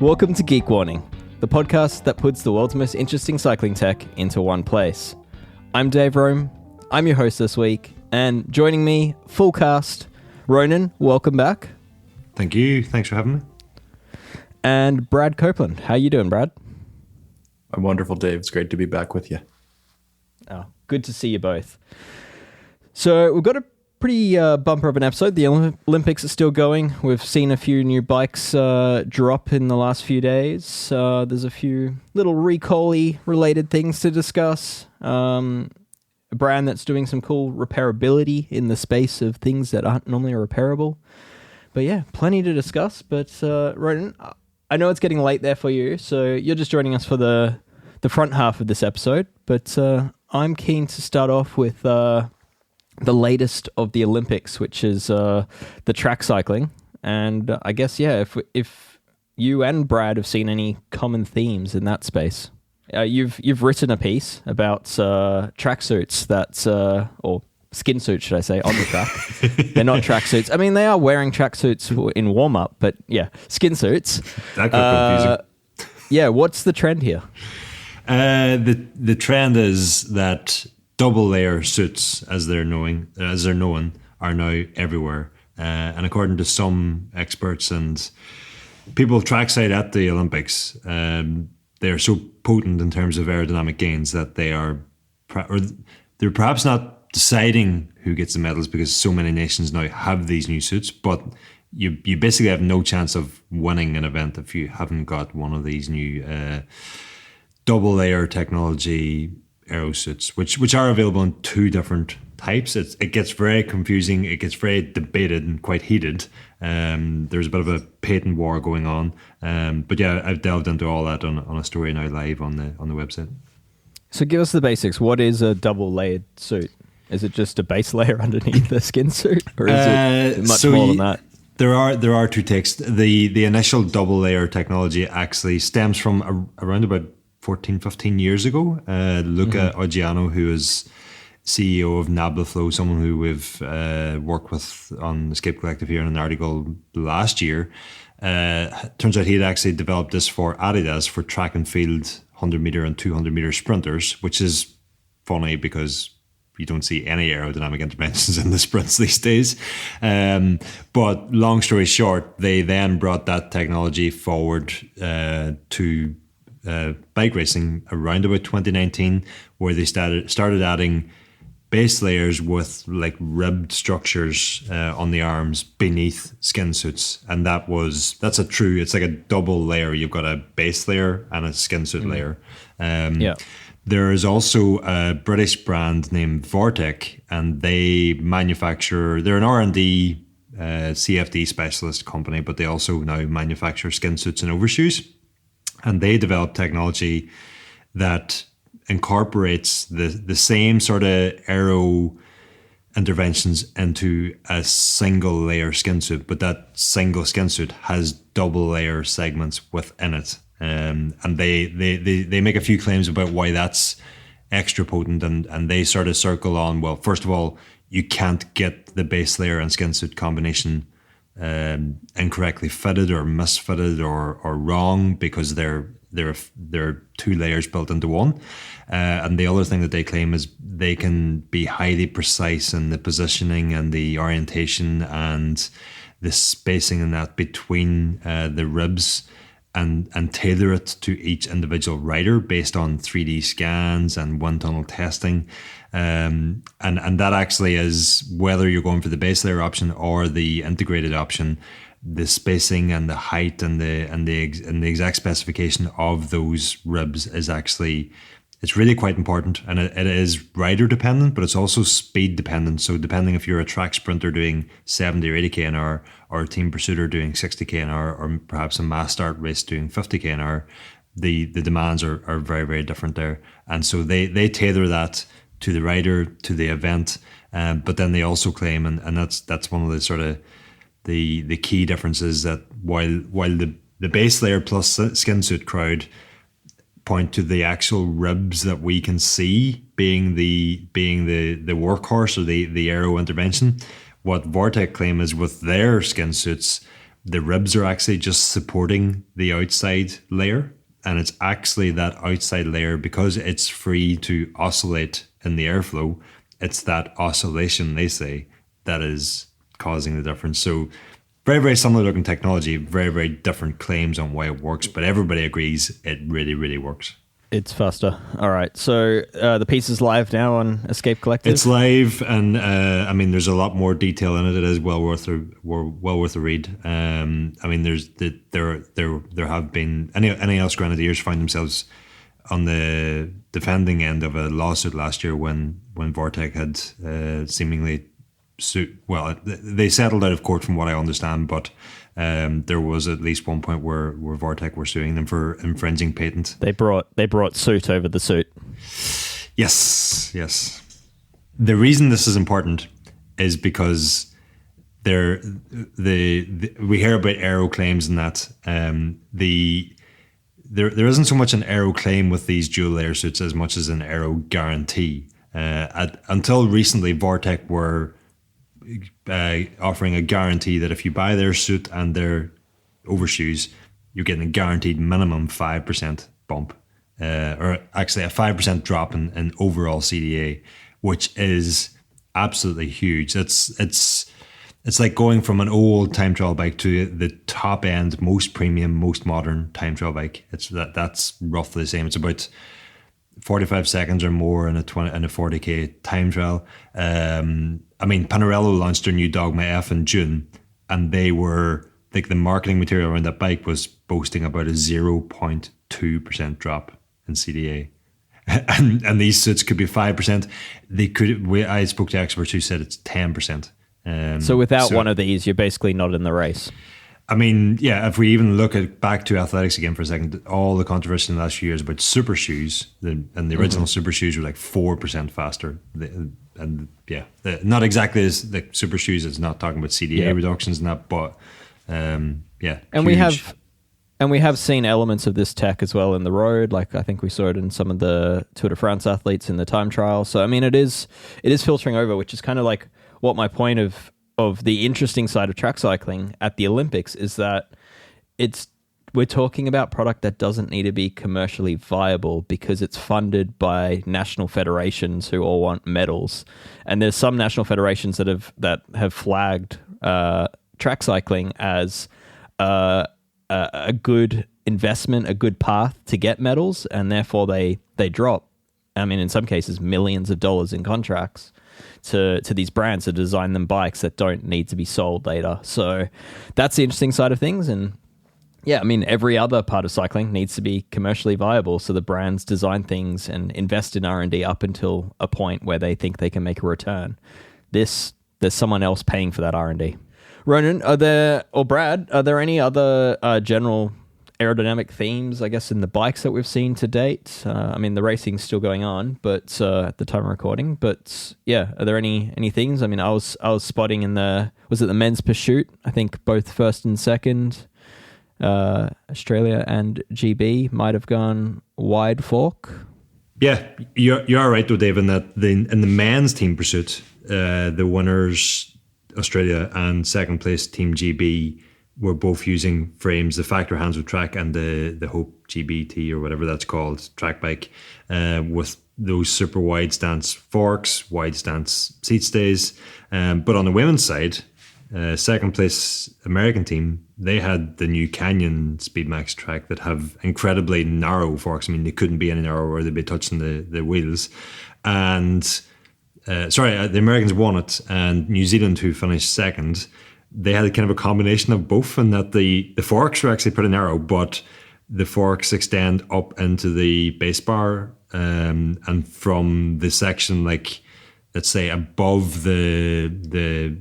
Welcome to Geek Warning, the podcast that puts the world's most interesting cycling tech into one place. I'm Dave Rome, I'm your host this week, and joining me, full cast, Ronan, welcome back. Thank you, thanks for having me. And Brad Copeland. How you doing, Brad? I'm wonderful, Dave. It's great to be back with you. Oh, good to see you both. So we've got a pretty bumper of an episode. The Olympics are still going. We've seen a few new bikes drop in the last few days. There's a few little recall-y related things to discuss. A brand that's doing some cool repairability in the space of things that aren't normally repairable. But yeah, plenty to discuss. But Ronan, I know it's getting late there for you, so you're just joining us for the front half of this episode. But I'm keen to start off with the latest of the Olympics, which is the track cycling. And I guess, yeah, if you and Brad have seen any common themes in that space. You've written a piece about tracksuits or skin suits, should I say, on the track. They're not tracksuits. I mean, they are wearing tracksuits in warm-up, but yeah, skin suits. That got confusing. Yeah, what's the trend here? The trend is that double layer suits, as they're known, are now everywhere. And according to some experts and people trackside at the Olympics, they're so potent in terms of aerodynamic gains that they're perhaps not deciding who gets the medals because so many nations now have these new suits, but you basically have no chance of winning an event if you haven't got one of these new double layer technology aero suits, which are available in two different types. It gets very confusing. It gets very debated and quite heated. There's a bit of a patent war going on. But yeah, I've delved into all that on a story now live on the website. So give us the basics. What is a double layered suit? Is it just a base layer underneath the skin suit, or is it much more than that? There are two takes. The initial double layer technology actually stems from around about 14, 15 years ago. Luca Oggiano, who is CEO of Nablaflow, someone who we've worked with on Escape Collective here in an article last year, turns out he had actually developed this for Adidas for track and field 100 meter and 200 meter sprinters, which is funny because you don't see any aerodynamic interventions in the sprints these days. But long story short, they then brought that technology forward to bike racing around about 2019, where they started adding base layers with like ribbed structures on the arms beneath skin suits, and it's like a double layer. You've got a base layer and a skin suit layer. There is also a British brand named Vortec, and they're an R&D CFD specialist company, but they also now manufacture skin suits and overshoes. And they developed technology that incorporates the same sort of aero interventions into a single layer skin suit, but that single skin suit has double layer segments within it. And they make a few claims about why that's extra potent, and they sort of circle on, well, first of all, you can't get the base layer and skin suit combination incorrectly fitted or misfitted or wrong because they're two layers built into one. And the other thing that they claim is they can be highly precise in the positioning and the orientation and the spacing in that between the ribs and tailor it to each individual rider based on 3D scans and wind tunnel testing. And that actually is, whether you're going for the base layer option or the integrated option, the spacing and the height and the exact specification of those ribs is actually, it's really quite important, and it is rider dependent, but it's also speed dependent. So depending if you're a track sprinter doing 70 or 80k an hour, or a team pursuiter doing 60k an hour, or perhaps a mass start race doing 50k an hour, the demands are very, very different there. And so they tailor that to the rider, to the event, but then they also claim, and that's one of the sort of the key differences, that while the base layer plus skin suit crowd point to the actual ribs that we can see being the workhorse or the aero intervention, what Vortec claim is with their skin suits, the ribs are actually just supporting the outside layer. And it's actually that outside layer, because it's free to oscillate in the airflow, it's that oscillation, they say, that is causing the difference. So very, very similar looking technology, very, very different claims on why it works, but everybody agrees it really, really works. It's faster. All right. So the piece is live now on Escape Collective. It's live, and I mean, there's a lot more detail in it. It is well worth a read. I mean, there have been any else Grenadiers find themselves on the defending end of a lawsuit last year when Vortec had seemingly they settled out of court from what I understand, but there was at least one point where Vortec were suing them for infringing patent. They brought suit over the suit. Yes. The reason this is important is because we hear about aero claims and that there isn't so much an aero claim with these dual layer suits as much as an aero guarantee. Until recently, Vortec were offering a guarantee that if you buy their suit and their overshoes, you're getting a guaranteed minimum 5% bump, or actually a 5% drop in overall CDA, which is absolutely huge. It's like going from an old time trial bike to the top end, most premium, most modern time trial bike. That's roughly the same. It's about 45 seconds or more in a 40k time trial. I mean, Panarello launched their new Dogma F in June, and they were like, the marketing material around that bike was boasting about a 0.2% drop in CDA. And these suits could be 5%. I spoke to experts who said it's 10%. So without one of these, you're basically not in the race. I mean, yeah, if we even look back to athletics again for a second, all the controversy in the last few years about super shoes, and the original super shoes were like 4% faster. Not exactly as the super shoes, it's not talking about CDA reductions and that, but and huge. We have seen elements of this tech as well in the road. Like I think we saw it in some of the Tour de France athletes in the time trial. So I mean, it is filtering over, which is kind of like what my point of the interesting side of track cycling at the Olympics is, that we're talking about product that doesn't need to be commercially viable because it's funded by national federations who all want medals. And there's some national federations that have flagged track cycling as a good investment, a good path to get medals, and therefore they drop, I mean, in some cases, millions of dollars in contracts to these brands to design them bikes that don't need to be sold later. So that's the interesting side of things. And yeah, I mean, every other part of cycling needs to be commercially viable. So the brands design things and invest in R&D up until a point where they think they can make a return. There's someone else paying for that R&D. Ronan, Brad, are there any other general aerodynamic themes, I guess, in the bikes that we've seen to date? I mean, the racing's still going on, but at the time of recording. But yeah, are there any things? I mean, I was spotting in the men's pursuit? I think both first and second, Australia and GB might have gone wide fork. Yeah, you're right though, Dave, in that in the men's team pursuit, the winners Australia and second place Team GB were both using frames, the Factor Hands with Track and the Hope GBT or whatever that's called, track bike, with those super wide stance forks, wide stance seat stays. But on the women's side, second place American team, they had the new Canyon Speedmax track that have incredibly narrow forks. I mean, they couldn't be any narrower or they'd be touching the wheels. And the Americans won it, and New Zealand, who finished second, they had a kind of a combination of both, in that the forks were actually pretty narrow, but the forks extend up into the base bar, and from the section, like, let's say above the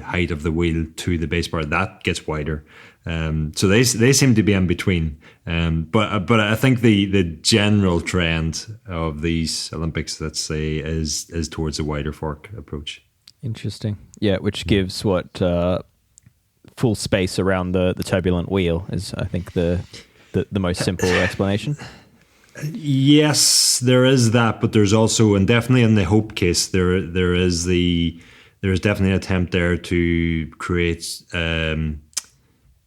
height of the wheel to the base bar, that gets wider. So they seem to be in between. But I think the general trend of these Olympics, let's say, is towards a wider fork approach. Interesting. Yeah, which gives full space around the turbulent wheel is, I think, the most simple explanation. Yes, there is that, but there's also, and definitely in the Hope case, there is definitely an attempt there to create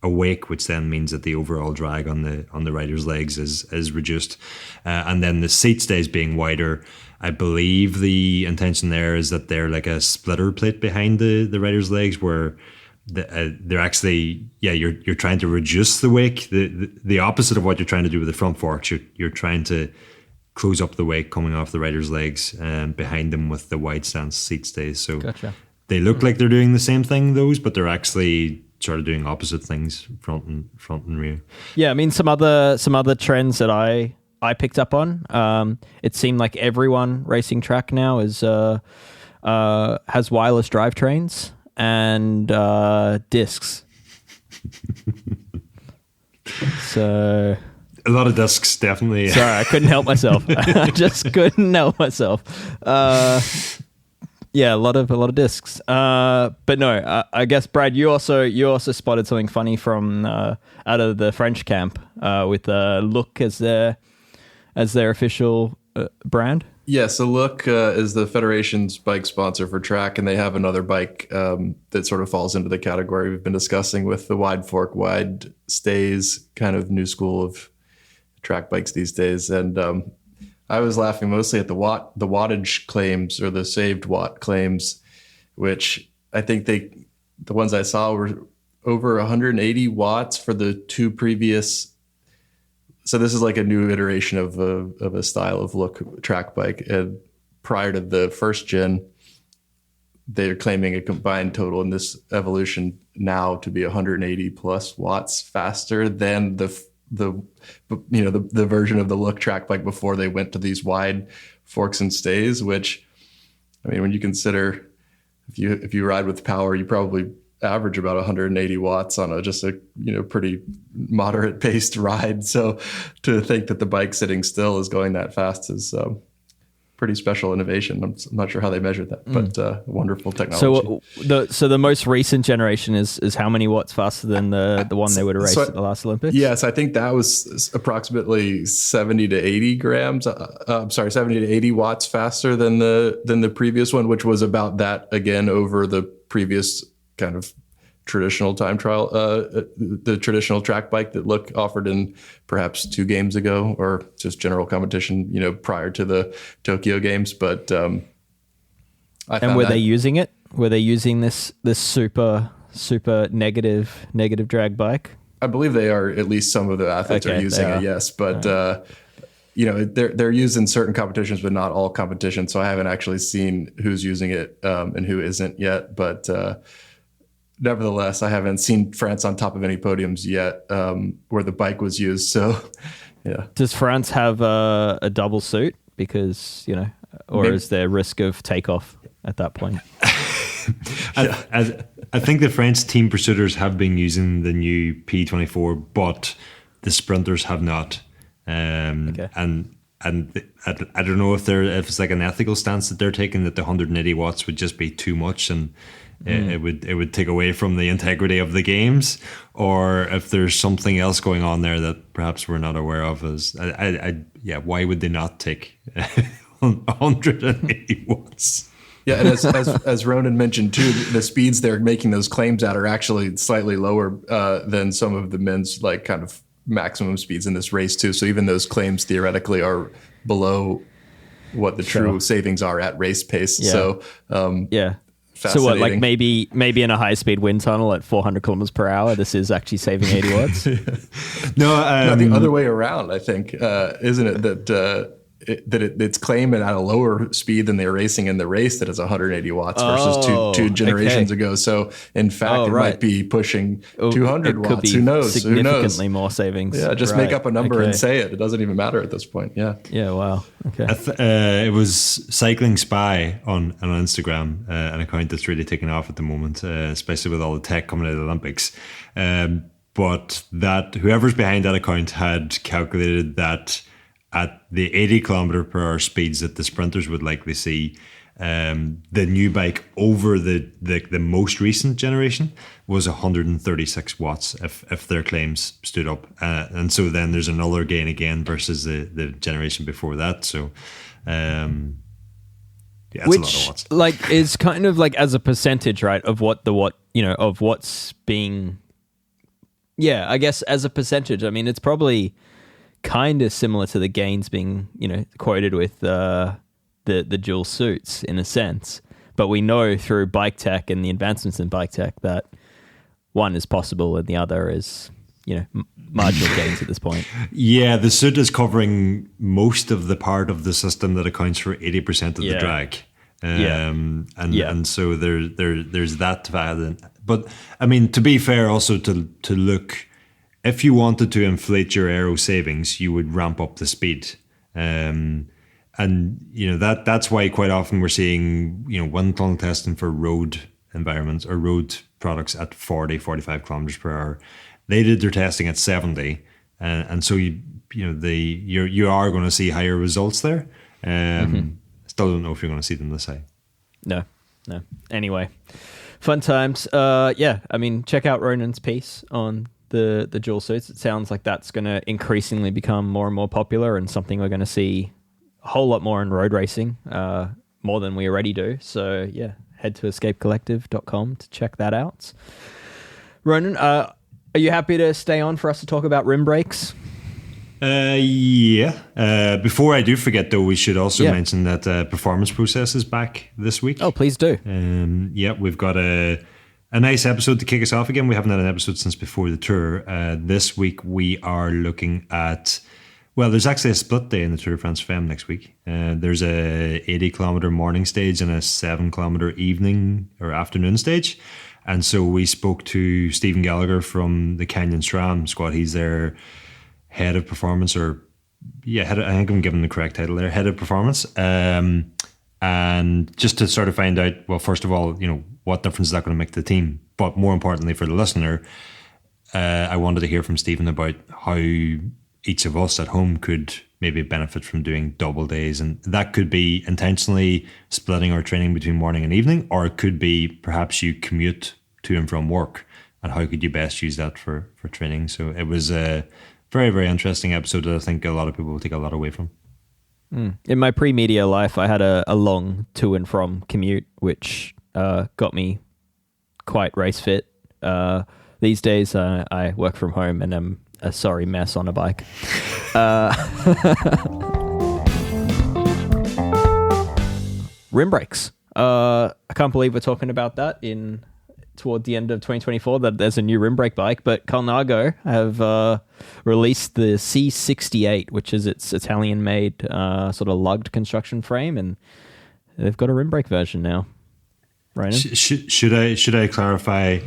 a wake, which then means that the overall drag on the rider's legs is reduced, and then the seat stays being wider. I believe the intention there is that they're like a splitter plate behind the rider's legs, where they're actually you're trying to reduce the wake, the opposite of what you're trying to do with the front forks. You're trying to close up the wake coming off the rider's legs behind them with the wide stance seat stays. So Gotcha. They look like they're doing the same thing, but they're actually sort of doing opposite things, front and rear. Yeah, I mean some other trends that I picked up on. It seemed like everyone racing track now has wireless drivetrains and discs. So a lot of discs, definitely. Sorry, I couldn't help myself. I just couldn't help myself. Yeah, a lot of discs. But no, I guess Brad, you also spotted something funny from out of the French camp with Look as their official brand. Yeah, so Look is the Federation's bike sponsor for track, and they have another bike that sort of falls into the category we've been discussing with the wide fork, wide stays, kind of new school of track bikes these days. And I was laughing mostly at the wattage claims, or the saved watt claims, which I think the ones I saw were over 180 watts for the two previous. So this is like a new iteration of a style of Look track bike. And prior to the first gen, they're claiming a combined total in this evolution now to be 180 plus watts faster than the version of the Look track bike before they went to these wide forks and stays. Which, I mean, when you consider if you ride with power, you probably average about 180 watts on a pretty moderate paced ride. So to think that the bike sitting still is going that fast is pretty special innovation. I'm not sure how they measured that, but wonderful technology. So the most recent generation is how many watts faster than the one they would have raced at the last Olympics? Yes, I think that was approximately 70 to 80 grams. 70 to 80 watts faster than the previous one, which was about that again over the previous kind of traditional time trial, the traditional track bike that Look offered in perhaps 2 games ago, or just general competition, prior to the Tokyo Games. But were they using it? Were they using this super negative drag bike? I believe they are. At least some of the athletes are using it. Yes, but they're used in certain competitions, but not all competitions. So I haven't actually seen who's using it and who isn't yet. But nevertheless, I haven't seen France on top of any podiums yet where the bike was used. So, yeah. Does France have a double suit? Because, or is there risk of takeoff at that point? I think the French team pursuiters have been using the new P24, but the sprinters have not. Okay. And I don't know if it's like an ethical stance that they're taking, that the 180 watts would just be too much and it would take away from the integrity of the games, or if there's something else going on there that perhaps we're not aware of. Why would they not take 180 watts? Yeah, and as Ronan mentioned too, the speeds they're making those claims at are actually slightly lower than some of the men's kind of maximum speeds in this race too. So even those claims theoretically are below what the true savings are at race pace. Yeah. So so what, like maybe in a high speed wind tunnel at 400 kilometers per hour, this is actually saving 80 watts? No, the other way around, I think, isn't it, that it's claiming at a lower speed than they're racing in the race that is 180 watts versus two generations ago. So in fact, it might be pushing 200 watts. Who knows? Significantly more savings. Yeah, just make up a number and say it. It doesn't even matter at this point. Yeah. Yeah. Wow. Okay. It was Cycling Spy on Instagram, an account that's really taken off at the moment, especially with all the tech coming out of the Olympics. But that whoever's behind that account had calculated that at the 80 kilometer per hour speeds that the sprinters would likely see, the new bike over the most recent generation was 136 watts if their claims stood up, and so then there's another gain again versus the generation before that. So that's which a lot of watts. Is kind of as a percentage, right, of of what's being Yeah, I guess as a percentage, I mean, it's probably kind of similar to the gains being, quoted with the dual suits in a sense. But we know through bike tech and the advancements in bike tech that one is possible and the other is, marginal gains at this point. Yeah, the suit is covering most of the part of the system that accounts for 80% of the drag. And so there's that to add in. But I mean, to be fair, also to look, if you wanted to inflate your aero savings, you would ramp up the speed. And that's why quite often we're seeing wind tunnel testing for road environments or road products at 40-45 kilometers per hour. They did their testing at 70, and so you are going to see higher results there. Still don't know if you're going to see them this high. No. Anyway, fun times. I mean, check out Ronan's piece on the dual suits. It sounds like that's going to increasingly become more and more popular and something we're going to see a whole lot more in road racing, more than we already do. So yeah, head to escapecollective.com to check that out. Ronan, are you happy to stay on for us to talk about rim brakes? Yeah. Before I do forget, though, we should also mention that Performance Process is back this week. Oh, please do. We've got a nice episode to kick us off again. We haven't had an episode since before the Tour. This week we are looking at, well, there's actually a split day in the Tour de France Femme next week. There's a 80-kilometer morning stage and a 7-kilometer evening or afternoon stage. And so we spoke to Stephen Gallagher from the Canyon SRAM squad. He's their head of performance, I think I'm giving the correct title there, head of performance. And just to sort of find out, well, first of all, what difference is that going to make to the team? But more importantly for the listener, I wanted to hear from Stephen about how each of us at home could maybe benefit from doing double days. And that could be intentionally splitting our training between morning and evening, or it could be perhaps you commute to and from work, and how could you best use that for training. So it was a very, very interesting episode that I think a lot of people will take a lot away from. In my pre-media life, I had a long to and from commute, which got me quite race fit. These days, I work from home and I'm a sorry mess on a bike. Rim brakes. I can't believe we're talking about that toward the end of 2024, that there's a new rim brake bike, but Colnago have released the C68, which is its Italian-made sort of lugged construction frame, and they've got a rim brake version now. Ronan? Should I clarify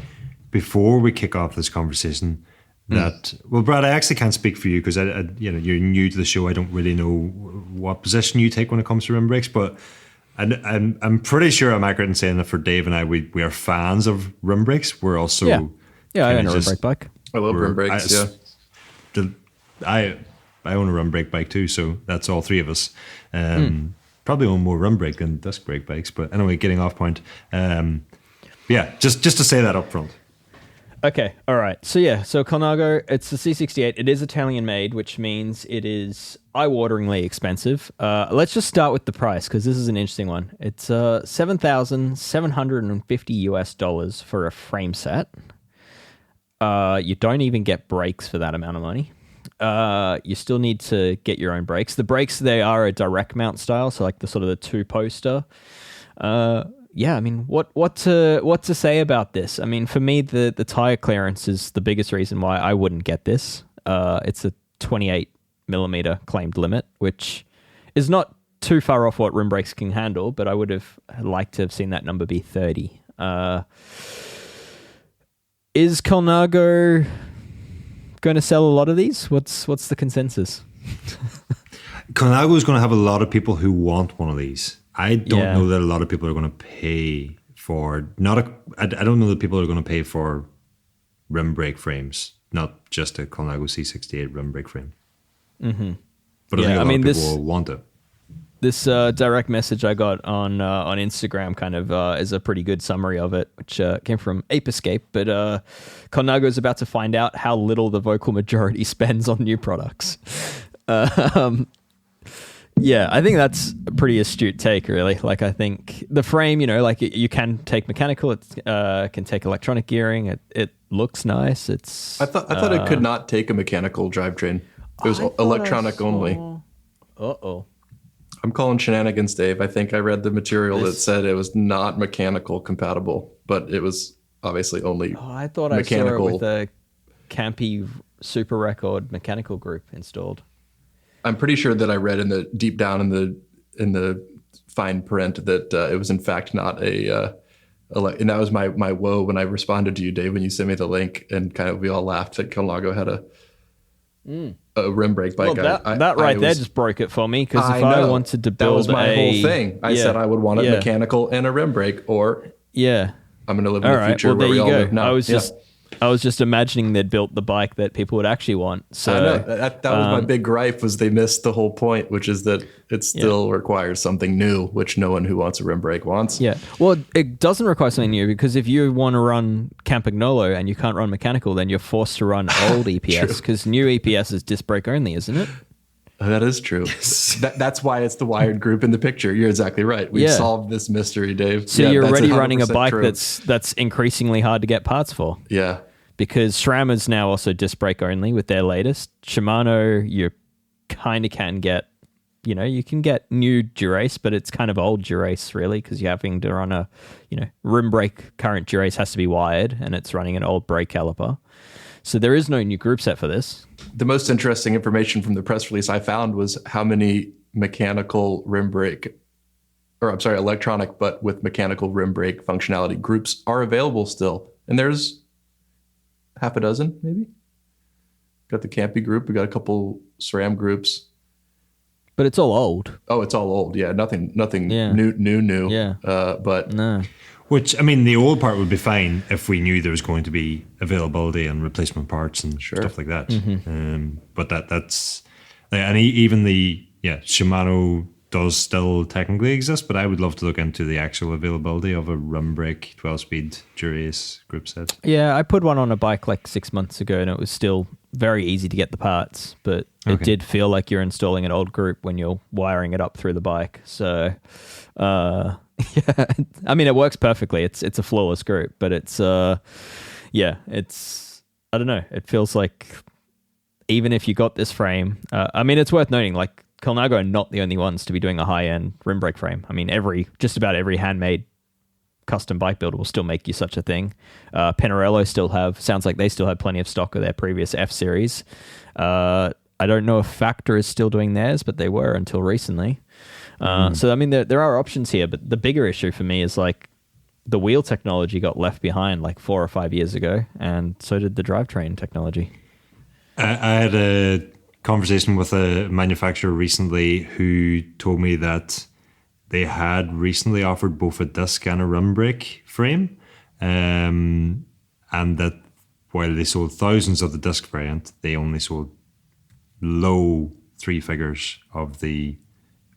before we kick off this conversation that, well, Brad, I actually can't speak for you because you're new to the show. I don't really know what position you take when it comes to rim brakes, but I'm pretty sure I'm accurate in saying that for Dave and I, we are fans of rim brakes. We're also I own a rim brake bike. I love rim brakes. I own a rim brake bike too, so that's all three of us. Probably own more rim brake than disc brake bikes, but anyway, getting off point. Just to say that up front. Okay, all right. So Colnago, it's the C68. It is Italian-made, which means it is eye-wateringly expensive. Let's just start with the price, because this is an interesting one. It's $7,750 for a frame set. You don't even get brakes for that amount of money. You still need to get your own brakes. The brakes, they are a direct mount style, so like the sort of the two-poster. I mean, what to say about this? I mean, for me, the tire clearance is the biggest reason why I wouldn't get this. It's a 28 millimeter claimed limit, which is not too far off what rim brakes can handle, but I would have liked to have seen that number be 30. Is Colnago going to sell a lot of these? What's the consensus? Colnago is going to have a lot of people who want one of these. I don't know that a lot of people are going to pay for I don't know that people are going to pay for rim brake frames, not just a Colnago C68 rim brake frame. Mm-hmm. But I think a lot of people will want it. This direct message I got on Instagram kind of is a pretty good summary of it, which came from Ape Escape. But Colnago is about to find out how little the vocal majority spends on new products. I think that's a pretty astute take, really. Like, I think the frame, like you can take mechanical, it can take electronic gearing. looks nice. It's I thought it could not take a mechanical drivetrain. It was electronic only. Uh-oh. I'm calling shenanigans, Dave. I think I read the material that said it was not mechanical compatible, but it was obviously only I thought mechanical. I saw it with a Campy Super Record mechanical group installed. I'm pretty sure that I read in the deep down in the fine print that it was in fact not a and that was my woe when I responded to you, Dave, when you sent me the link, and kind of we all laughed that Colnago had a rim brake bike. Well, that right there just broke it for me, because if I wanted to build that was my whole thing. I said I would want it mechanical and a rim brake, or I'm going to live in the future where we all live now. I was just imagining they'd built the bike that people would actually want. So I know that was my big gripe, was they missed the whole point, which is that it still requires something new, which no one who wants a rim brake wants. Yeah. Well, it doesn't require something new, because if you want to run Campagnolo and you can't run mechanical, then you're forced to run old EPS, because new EPS is disc brake only, isn't it? That is true. Yes. That's why it's the wired group in the picture. You're exactly right. We've solved this mystery, Dave. So you're already running a bike that's increasingly hard to get parts for. Yeah. Because SRAM is now also disc brake only with their latest. Shimano, you kind of can get, you can get new Durace, but it's kind of old Durace, really, because you're having to run a, rim brake. Current Durace has to be wired, and it's running an old brake caliper. So there is no new group set for this. The most interesting information from the press release I found was how many mechanical rim brake, electronic, but with mechanical rim brake functionality groups are available still. And there's half a dozen, maybe. Got the Campy group. We got a couple SRAM groups. But it's all old. Oh, it's all old. Yeah, nothing new. Yeah. But no. Which, I mean, the old part would be fine if we knew there was going to be availability and replacement parts and stuff like that. Mm-hmm. But that's, and even Shimano does still technically exist, but I would love to look into the actual availability of a rim brake 12-speed Durace group set. Yeah, I put one on a bike like 6 months ago, and it was still very easy to get the parts, but it did feel like you're installing an old group when you're wiring it up through the bike. So, I mean, it works perfectly. It's a flawless group, but it's I don't know. It feels like even if you got this frame, I mean, it's worth noting, like, Colnago are not the only ones to be doing a high-end rim brake frame. I mean, just about every handmade custom bike builder will still make you such a thing. Pinarello sounds like they still have plenty of stock of their previous F series. I don't know if Factor is still doing theirs, but they were until recently. So, I mean, there are options here, but the bigger issue for me is, like, the wheel technology got left behind like 4 or 5 years ago, and so did the drivetrain technology. I had a conversation with a manufacturer recently who told me that they had recently offered both a disc and a rim brake frame, and that while they sold thousands of the disc variant, they only sold low 3 figures of the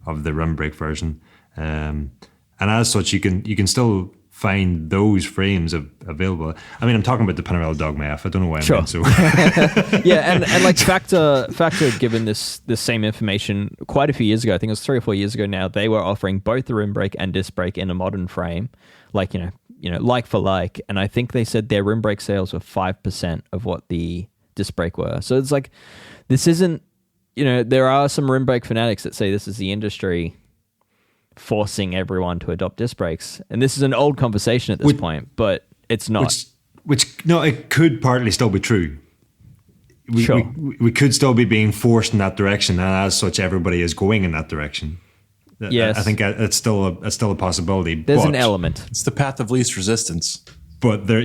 rim brake version, and as such, you can still find those frames available. I mean, I'm talking about the Pinarello Dogma F. I don't know why I'm being so. Yeah, and like Factor had given this same information quite a few years ago. I think it was 3 or 4 years ago now. They were offering both the rim brake and disc brake in a modern frame, like like for like. And I think they said their rim brake sales were 5% of what the disc brake were. So it's like, this isn't, there are some rim brake fanatics that say this is the industry forcing everyone to adopt disc brakes, and this is an old conversation at this point, but it's not. It could partly still be true. We could still be being forced in that direction, and as such, everybody is going in that direction. Yes, I think it's still a possibility. There's an element. It's the path of least resistance. But but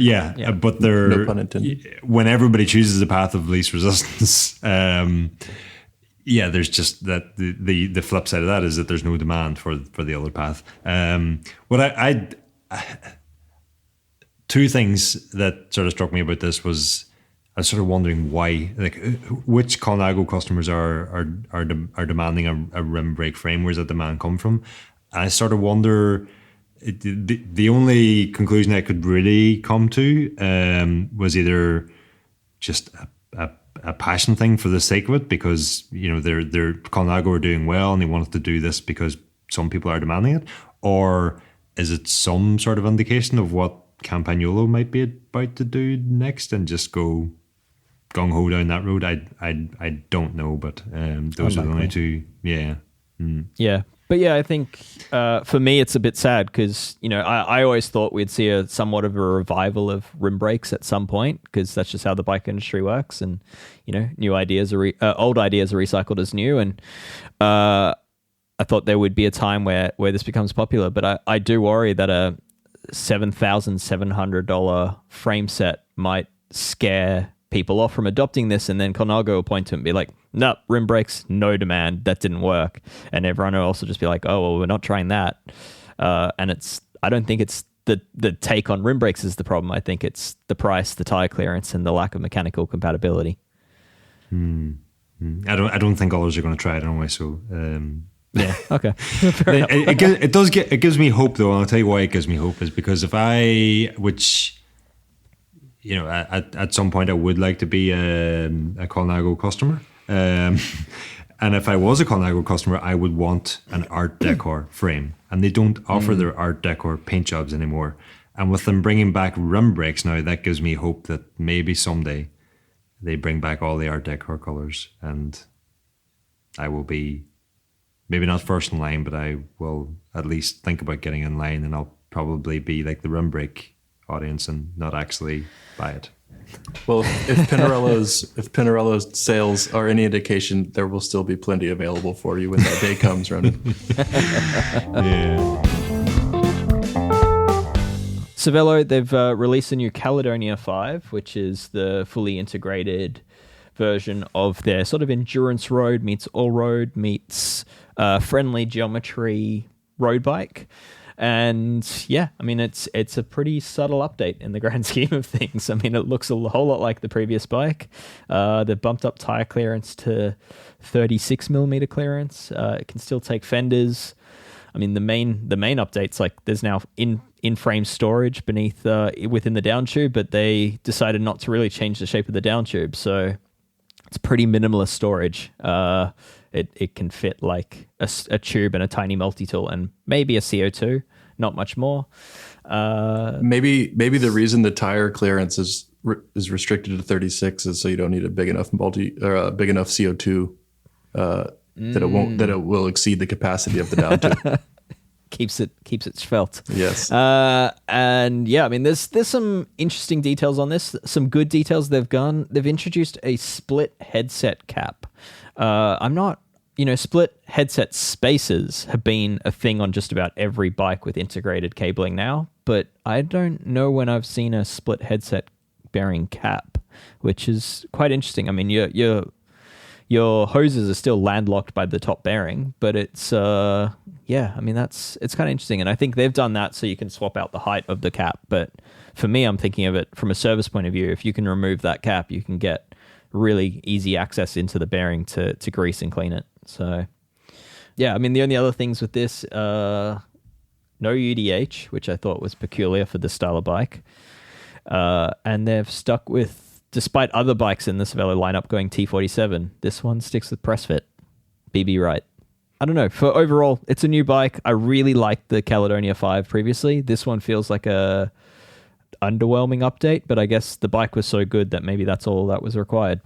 no pun intended. When everybody chooses the path of least resistance, there's just that the flip side of that is that there's no demand for the other path. Two things that sort of struck me about this was I was sort of wondering why, like, which Colnago customers are demanding a rim brake frame. Where's that demand come from? And I sort of wonder. The only conclusion I could really come to was either just a passion thing for the sake of it, because they're Colnago are doing well and they wanted to do this because some people are demanding it, or is it some sort of indication of what Campagnolo might be about to do next and just go gung ho down that road. I don't know, but those are the only two. Yeah. Yeah. But yeah, I think for me it's a bit sad because, you know, I always thought we'd see a somewhat of a revival of rim brakes at some point because that's just how the bike industry works, and you know, old ideas are recycled as new, and I thought there would be a time where this becomes popular, but I do worry that a $7,700 frame set might scare people off from adopting this, and then Colnago will point to it and be like, no, rim brakes, no demand, that didn't work. And everyone will also just be like, oh, well, we're not trying that. And I don't think it's the take on rim brakes is the problem. I think it's the price, the tire clearance, and the lack of mechanical compatibility. I don't think others are going to try it anyway, so... Yeah, okay. It gives me hope, though, and I'll tell you why it gives me hope is because you know, at some point I would like to be a Colnago customer. And if I was a Colnago customer, I would want an Art Decor frame. And they don't offer their Art Decor paint jobs anymore. And with them bringing back rim brakes now, that gives me hope that maybe someday they bring back all the Art Decor colors. And I will be, maybe not first in line, but I will at least think about getting in line, and I'll probably be like the rim brake audience and not actually buy it. Well, if Pinarello's sales are any indication, there will still be plenty available for you when that day comes, Ronan. Yeah. Cervelo, they've released a new Caledonia 5, which is the fully integrated version of their sort of endurance road meets all-road meets friendly geometry road bike. And yeah, I mean, it's a pretty subtle update in the grand scheme of things. I mean, it looks a whole lot like the previous bike. They've bumped up tire clearance to 36 millimeter clearance. It can still take fenders. I mean, the main updates, like there's now in-frame storage beneath within the down tube, but they decided not to really change the shape of the down tube, so it's pretty minimalist storage. It can fit like a tube and a tiny multi-tool and maybe a CO2, not much more. Maybe the reason the tire clearance is restricted to 36 is so you don't need a big enough big enough CO2 that it will exceed the capacity of the down tube. keeps it svelte. Yes. And yeah, I mean, there's some interesting details on this. Some good details they've done. They've introduced a split headset cap. Split headset spaces have been a thing on just about every bike with integrated cabling now, but I don't know when I've seen a split headset bearing cap, which is quite interesting. I mean, your hoses are still landlocked by the top bearing, but it's I mean, it's kind of interesting, and I think they've done that so you can swap out the height of the cap. But for me, I'm thinking of it from a service point of view. If you can remove that cap, you can get really easy access into the bearing to grease and clean it. So yeah, I mean, the only other things with this, no UDH, which I thought was peculiar for this style of bike, and they've stuck with, despite other bikes in the Cervelo lineup going T47, this one sticks with press fit. BB right. I don't know. For overall, it's a new bike. I really liked the Caledonia 5 previously. This one feels like a underwhelming update, but I guess the bike was so good that maybe that's all that was required.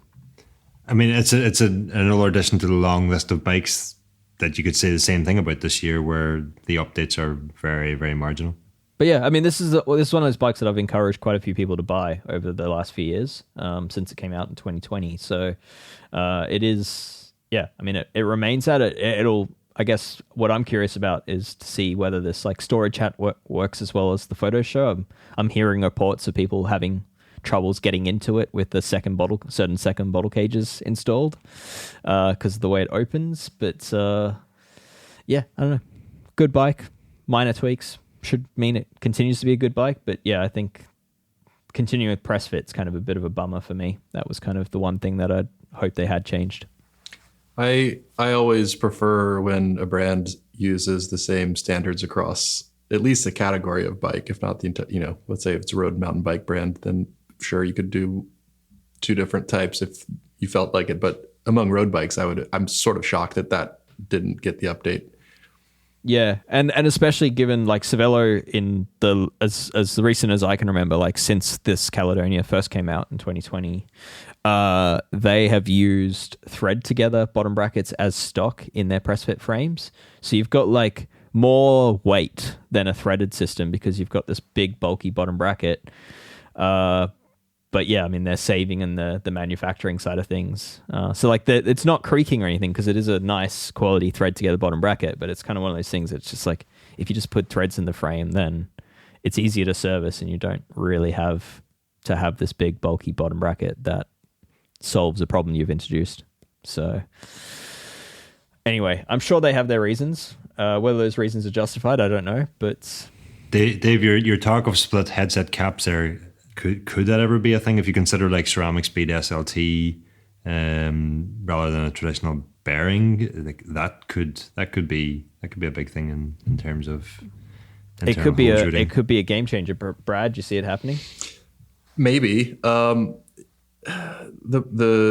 I mean, it's another addition to the long list of bikes that you could say the same thing about this year, where the updates are very, very marginal. But yeah, I mean, this is one of those bikes that I've encouraged quite a few people to buy over the last few years, since it came out in 2020. So it is, yeah, I mean, it remains at it. It'll, I guess what I'm curious about is to see whether this like storage chat works as well as the photos show. I'm hearing reports of people having troubles getting into it with the certain second bottle cages installed because of the way it opens. But yeah, I don't know. Good bike, minor tweaks should mean it continues to be a good bike. But yeah, I think continuing with press fit's kind of a bit of a bummer for me. That was kind of the one thing that I hope they had changed. I always prefer when a brand uses the same standards across at least the category of bike, if not the entire, let's say if it's a road mountain bike brand, then sure you could do two different types if you felt like it. But among road bikes, I'm sort of shocked that didn't get the update. Yeah, and especially given like Cervelo in the as recent as I can remember, like since this Caledonia first came out in 2020, they have used thread together bottom brackets as stock in their press fit frames. So you've got like more weight than a threaded system because you've got this big bulky bottom bracket. But yeah, I mean, they're saving in the manufacturing side of things. So like it's not creaking or anything because it is a nice quality thread together bottom bracket, but it's kind of one of those things that's just like, if you just put threads in the frame, then it's easier to service and you don't really have to have this big bulky bottom bracket that solves a problem you've introduced. So anyway, I'm sure they have their reasons. Whether those reasons are justified, I don't know, but... Dave, your talk of split headset caps there, could that ever be a thing if you consider like ceramic speed SLT rather than a traditional bearing? Like that could be a big thing in terms of it could be a game changer. Brad, do you see it happening? Maybe. The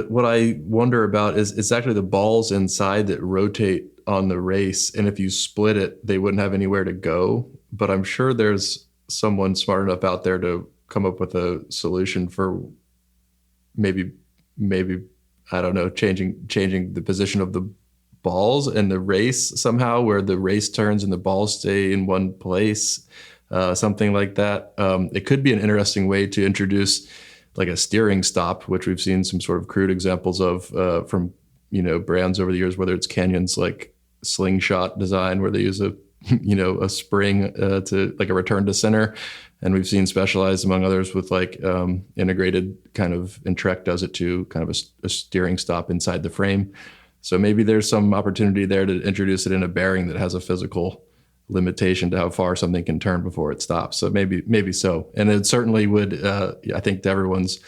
what I wonder about is it's actually the balls inside that rotate on the race, and if you split it, they wouldn't have anywhere to go. But I'm sure there's someone smart enough out there to come up with a solution for maybe I don't know, changing the position of the balls and the race somehow, where the race turns and the balls stay in one place, something like that. It could be an interesting way to introduce like a steering stop, which we've seen some sort of crude examples of from brands over the years, whether it's Canyon's like slingshot design where they use a spring to like a return to center. And we've seen Specialized, among others, with like integrated kind of, and Trek does it too, kind of a steering stop inside the frame. So maybe there's some opportunity there to introduce it in a bearing that has a physical limitation to how far something can turn before it stops. So maybe so. And it certainly would, I think to everyone's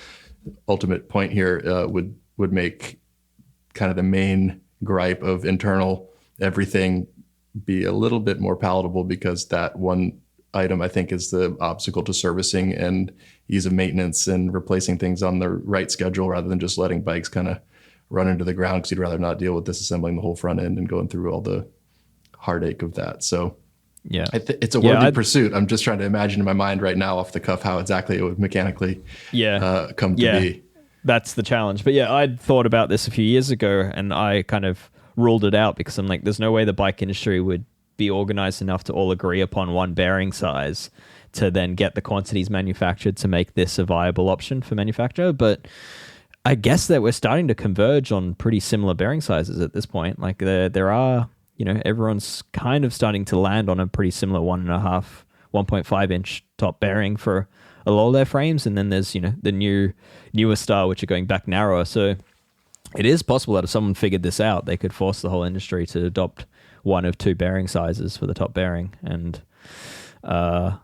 ultimate point here, would make kind of the main gripe of internal everything be a little bit more palatable, because that one item I think is the obstacle to servicing and ease of maintenance and replacing things on the right schedule, rather than just letting bikes kind of run into the ground, because you'd rather not deal with disassembling the whole front end and going through all the heartache of that. So yeah, it's a worthy pursuit. I'm just trying to imagine in my mind right now off the cuff how exactly it would mechanically come to be. That's the challenge. But yeah, I'd thought about this a few years ago and I kind of ruled it out because I'm like, there's no way the bike industry would be organized enough to all agree upon one bearing size to then get the quantities manufactured to make this a viable option for manufacture. But I guess that we're starting to converge on pretty similar bearing sizes at this point. Like there are, everyone's kind of starting to land on a pretty similar 1.5 inch top bearing for a lot of their frames. And then there's, the newer style, which are going back narrower. So it is possible that if someone figured this out, they could force the whole industry to adopt one of two bearing sizes for the top bearing. And I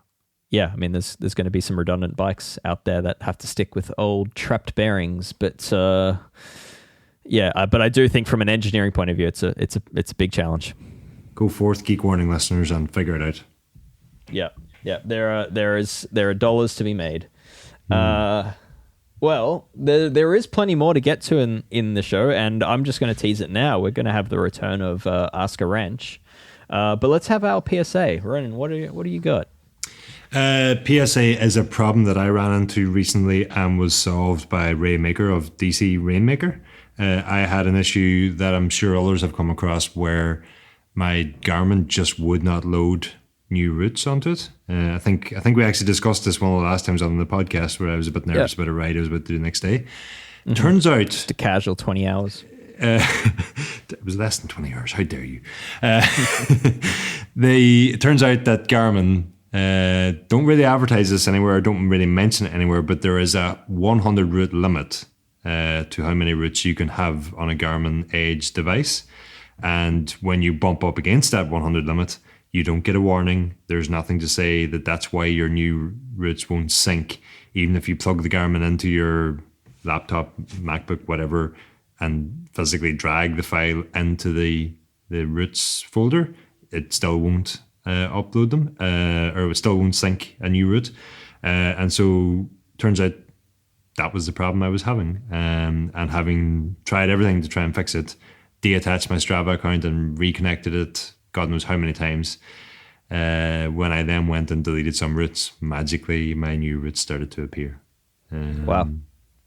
mean, there's going to be some redundant bikes out there that have to stick with old trapped bearings. But but I do think from an engineering point of view, it's a big challenge. Go forth, Geek Warning listeners, and figure it out. Yeah. There are dollars to be made. Well, there is plenty more to get to in the show, and I'm just going to tease it now. We're going to have the return of Ask a Wrench, but let's have our PSA. Ronan, what do you got? PSA is a problem that I ran into recently and was solved by Ray Maker of DC Rainmaker. I had an issue that I'm sure others have come across where my Garmin just would not load new routes onto it. I think we actually discussed this one of the last times on the podcast where I was a bit nervous about a ride I was about to do the next day. Mm-hmm. Turns out... Just a casual 20 hours. It was less than 20 hours. How dare you? It turns out that Garmin don't really advertise this anywhere, don't really mention it anywhere, but there is a 100 route limit to how many routes you can have on a Garmin Edge device. And when you bump up against that 100 limit, you don't get a warning. There's nothing to say that that's why your new routes won't sync. Even if you plug the Garmin into your laptop, MacBook, whatever, and physically drag the file into the routes folder, it still won't upload them, or it still won't sync a new route. And so turns out that was the problem I was having. And having tried everything to try and fix it, deattached my Strava account and reconnected it God knows how many times. When I then went and deleted some routes, magically my new routes started to appear. Wow.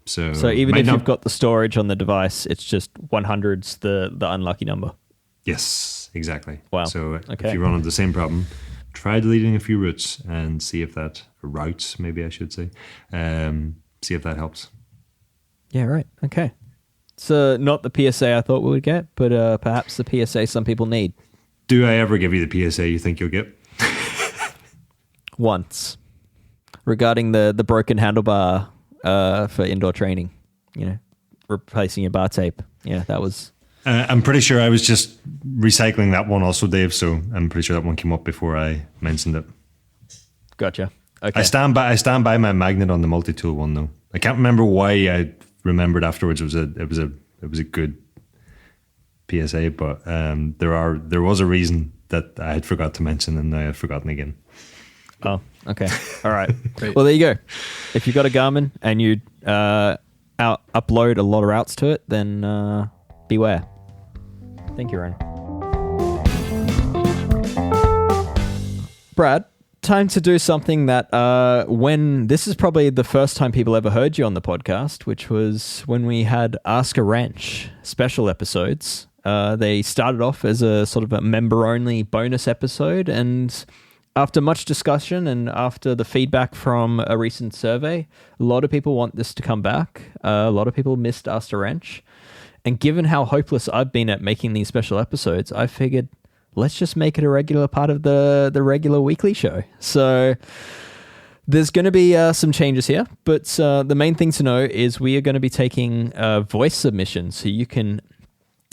So even if you've got the storage on the device, it's just 100's the unlucky number. Yes, exactly. Wow. So Okay. if you run into the same problem, try deleting a few routes and see if that routes, maybe I should say, see if that helps. Yeah, right. Okay. So not the PSA I thought we would get, but perhaps the PSA some people need. Do I ever give you the PSA you think you'll get? Once. Regarding the broken handlebar for indoor training, replacing your bar tape. Yeah, that was... I'm pretty sure I was just recycling that one also, Dave, so I'm pretty sure that one came up before I mentioned it. Gotcha. Okay. I stand by my magnet on the multi-tool one, though. I can't remember why I remembered afterwards it was a good PSA, but there was a reason that I had forgot to mention and I had forgotten again. Oh, okay. All right. Well, there you go. If you've got a Garmin and you upload a lot of routes to it, then beware. Thank you, Ronan. Brad, time to do something that when this is probably the first time people ever heard you on the podcast, which was when we had Ask a Wrench special episodes. They started off as a sort of a member-only bonus episode, and after much discussion and after the feedback from a recent survey, a lot of people want this to come back. A lot of people missed Ask a Wrench. And given how hopeless I've been at making these special episodes, I figured let's just make it a regular part of the regular weekly show. So there's going to be some changes here, but the main thing to know is we are going to be taking voice submissions, so you can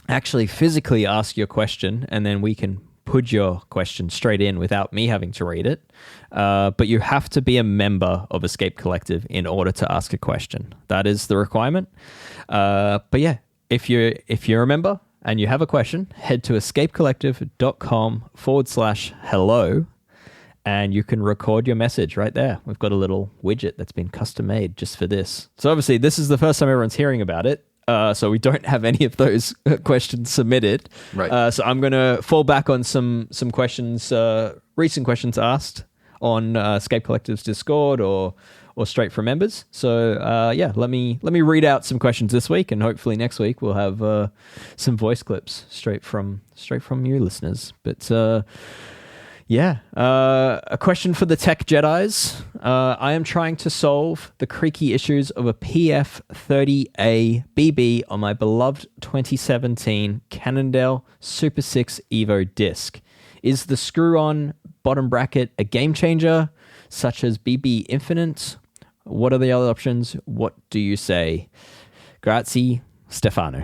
actually physically ask your question and then we can put your question straight in without me having to read it. But you have to be a member of Escape Collective in order to ask a question. That is the requirement. But yeah, if you're a member and you have a question, head to escapecollective.com/hello and you can record your message right there. We've got a little widget that's been custom made just for this. So obviously this is the first time everyone's hearing about it. So we don't have any of those questions submitted. Right. So I'm going to fall back on some questions, recent questions asked on Escape Collective's Discord or straight from members. So yeah, let me read out some questions this week, and hopefully next week we'll have some voice clips straight from you listeners. But yeah, a question for the tech Jedis. I am trying to solve the creaky issues of a PF30A BB on my beloved 2017 Cannondale Super 6 Evo disc. Is the screw-on bottom bracket a game changer, such as BB Infinite? What are the other options? What do you say? Grazie, Stefano.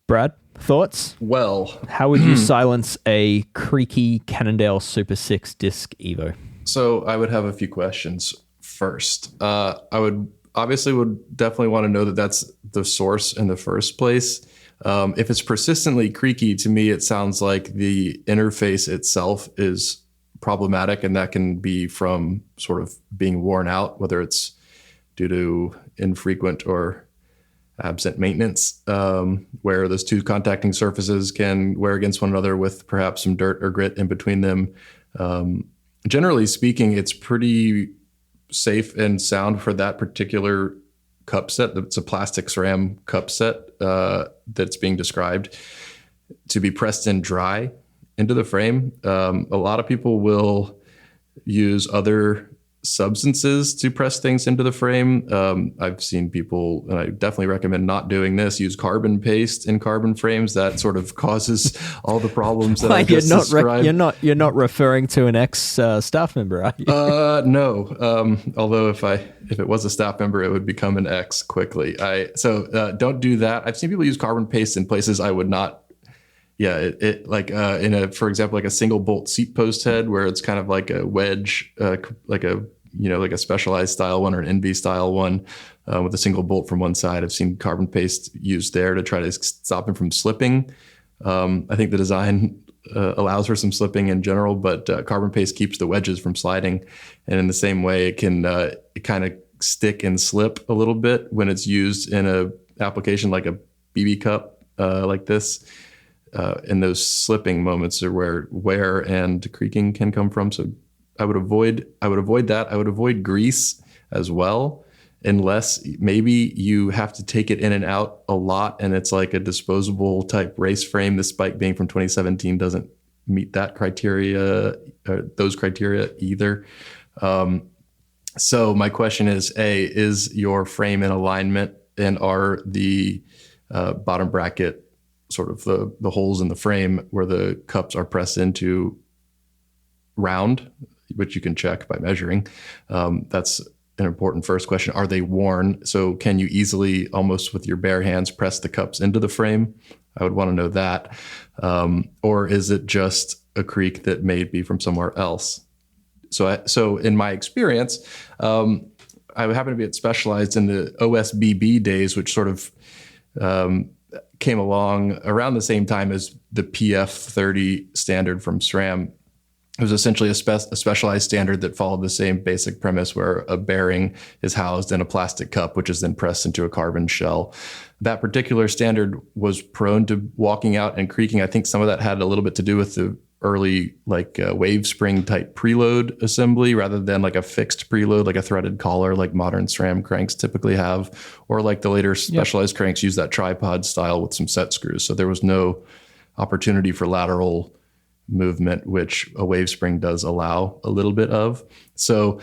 Brad, thoughts? Well, how would you silence a creaky Cannondale Super 6 disc Evo? So I would have a few questions first. I would definitely want to know that that's the source in the first place. If it's persistently creaky, to me, it sounds like the interface itself is problematic, and that can be from sort of being worn out, whether it's due to infrequent or absent maintenance, where those two contacting surfaces can wear against one another with perhaps some dirt or grit in between them. Generally speaking, it's pretty safe and sound for that particular cup set. It's a plastic SRAM cup set that's being described to be pressed in dry into the frame. A lot of people will use other substances to press things into the frame. I've seen people, and I definitely recommend not doing this, use carbon paste in carbon frames. That sort of causes all the problems that I just described. You're not referring to an ex staff member, are you? No. Although if it was a staff member, it would become an ex quickly. So don't do that. I've seen people use carbon paste in places I would not. Yeah, for example, like a single bolt seat post head, where it's kind of like a wedge, like a specialized style one or an NV style one with a single bolt from one side. I've seen carbon paste used there to try to stop them from slipping. I think the design allows for some slipping in general, but carbon paste keeps the wedges from sliding. And in the same way, it can kind of stick and slip a little bit when it's used in a application like a BB cup like this. in those slipping moments are where wear and creaking can come from. So I would avoid that. I would avoid grease as well, unless maybe you have to take it in and out a lot and it's like a disposable type race frame. This bike being from 2017 doesn't meet that criteria, those criteria either. So my question is, is your frame in alignment, and are the bottom bracket, sort of the holes in the frame where the cups are pressed into, round, which you can check by measuring? That's an important first question. Are they worn? So can you easily, almost with your bare hands, press the cups into the frame? I would want to know that. Or is it just a creak that may be from somewhere else? So in my experience, I happen to be at Specialized in the OSBB days, which sort of came along around the same time as the PF30 standard from SRAM. It was essentially a specialized standard that followed the same basic premise, where a bearing is housed in a plastic cup, which is then pressed into a carbon shell. That particular standard was prone to walking out and creaking. I think some of that had a little bit to do with the early wave spring type preload assembly, rather than like a fixed preload, like a threaded collar, like modern SRAM cranks typically have, or like the later Specialized cranks use that tripod style with some set screws. So there was no opportunity for lateral movement, which a wave spring does allow a little bit of. So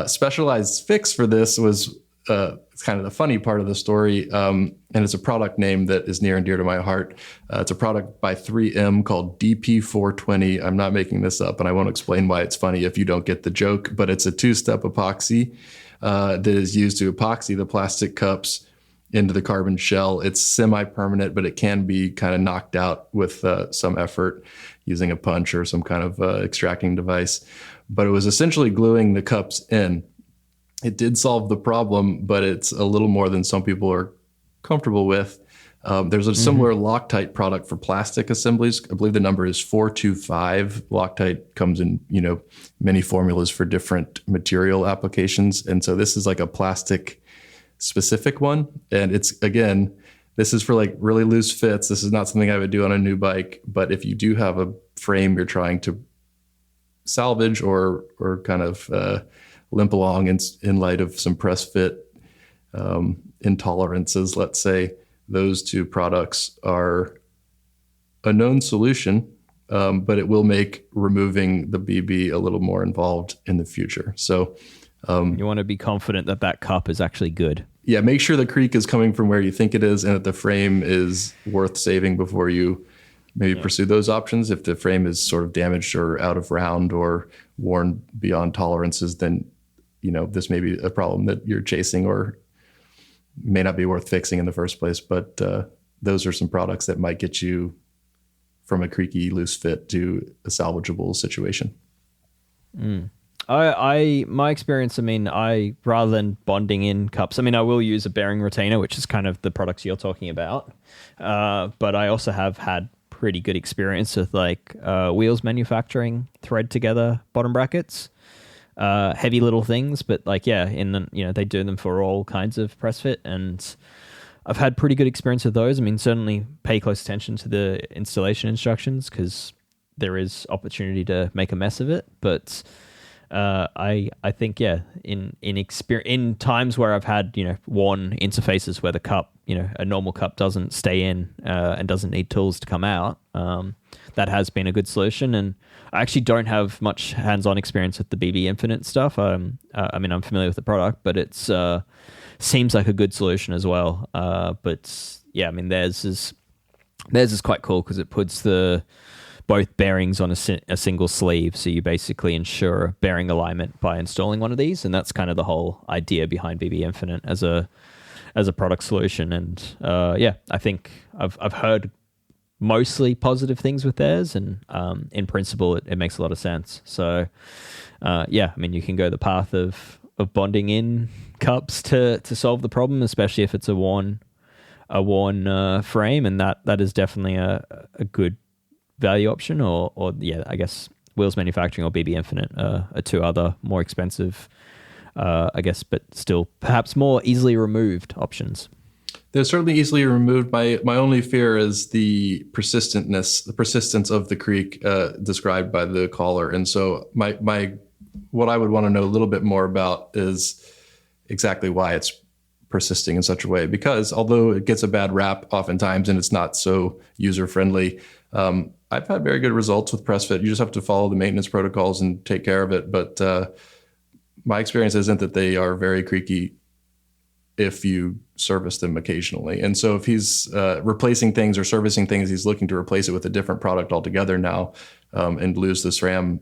Specialized's fix for this was it's kind of the funny part of the story, and it's a product name that is near and dear to my heart. It's a product by 3M called DP420. I'm not making this up, and I won't explain why it's funny if you don't get the joke, but it's a two-step epoxy that is used to epoxy the plastic cups into the carbon shell. It's semi-permanent, but it can be kind of knocked out with some effort using a punch or some kind of extracting device. But it was essentially gluing the cups in. It did solve the problem, but it's a little more than some people are comfortable with. There's a similar Loctite product for plastic assemblies. I believe the number is 425. Loctite comes in, many formulas for different material applications. And so this is like a plastic specific one. And it's, again, this is for like really loose fits. This is not something I would do on a new bike. But if you do have a frame you're trying to salvage or kind of limp along in light of some press fit intolerances, let's say, those two products are a known solution, but it will make removing the BB a little more involved in the future. So you want to be confident that cup is actually good. Yeah, make sure the creak is coming from where you think it is, and that the frame is worth saving before you maybe pursue those options. If the frame is sort of damaged or out of round or worn beyond tolerances, then this may be a problem that you're chasing or may not be worth fixing in the first place. But those are some products that might get you from a creaky loose fit to a salvageable situation. My experience, I rather than bonding in cups, I will use a bearing retainer, which is kind of the products you're talking about. But I also have had pretty good experience with wheels manufacturing thread together bottom brackets. Heavy little things, but they do them for all kinds of press fit, and I've had pretty good experience with those. Certainly pay close attention to the installation instructions, because there is opportunity to make a mess of it. But I think in times where I've had worn interfaces where the cup, a normal cup doesn't stay in and doesn't need tools to come out, that has been a good solution. And I actually don't have much hands-on experience with the BB Infinite stuff. I'm familiar with the product, but it's seems like a good solution as well. But yeah, theirs is quite cool because it puts both bearings on a single sleeve, so you basically ensure bearing alignment by installing one of these, and that's kind of the whole idea behind BB Infinite as a product solution. And I think I've heard mostly positive things with theirs, and in principle it makes a lot of sense. So you can go the path of bonding in cups to solve the problem, especially if it's a worn frame, and that is definitely a good value option. Or I guess Wheels Manufacturing or BB Infinite are two other more expensive, but still perhaps more easily removed options. They're certainly easily removed. My only fear is the persistence of the creak described by the caller. And so what I would want to know a little bit more about is exactly why it's persisting in such a way. Because although it gets a bad rap oftentimes and it's not so user friendly, I've had very good results with press fit. You just have to follow the maintenance protocols and take care of it. But my experience isn't that they are very creaky if you service them occasionally. And so if he's replacing things or servicing things, he's looking to replace it with a different product altogether now, and lose the SRAM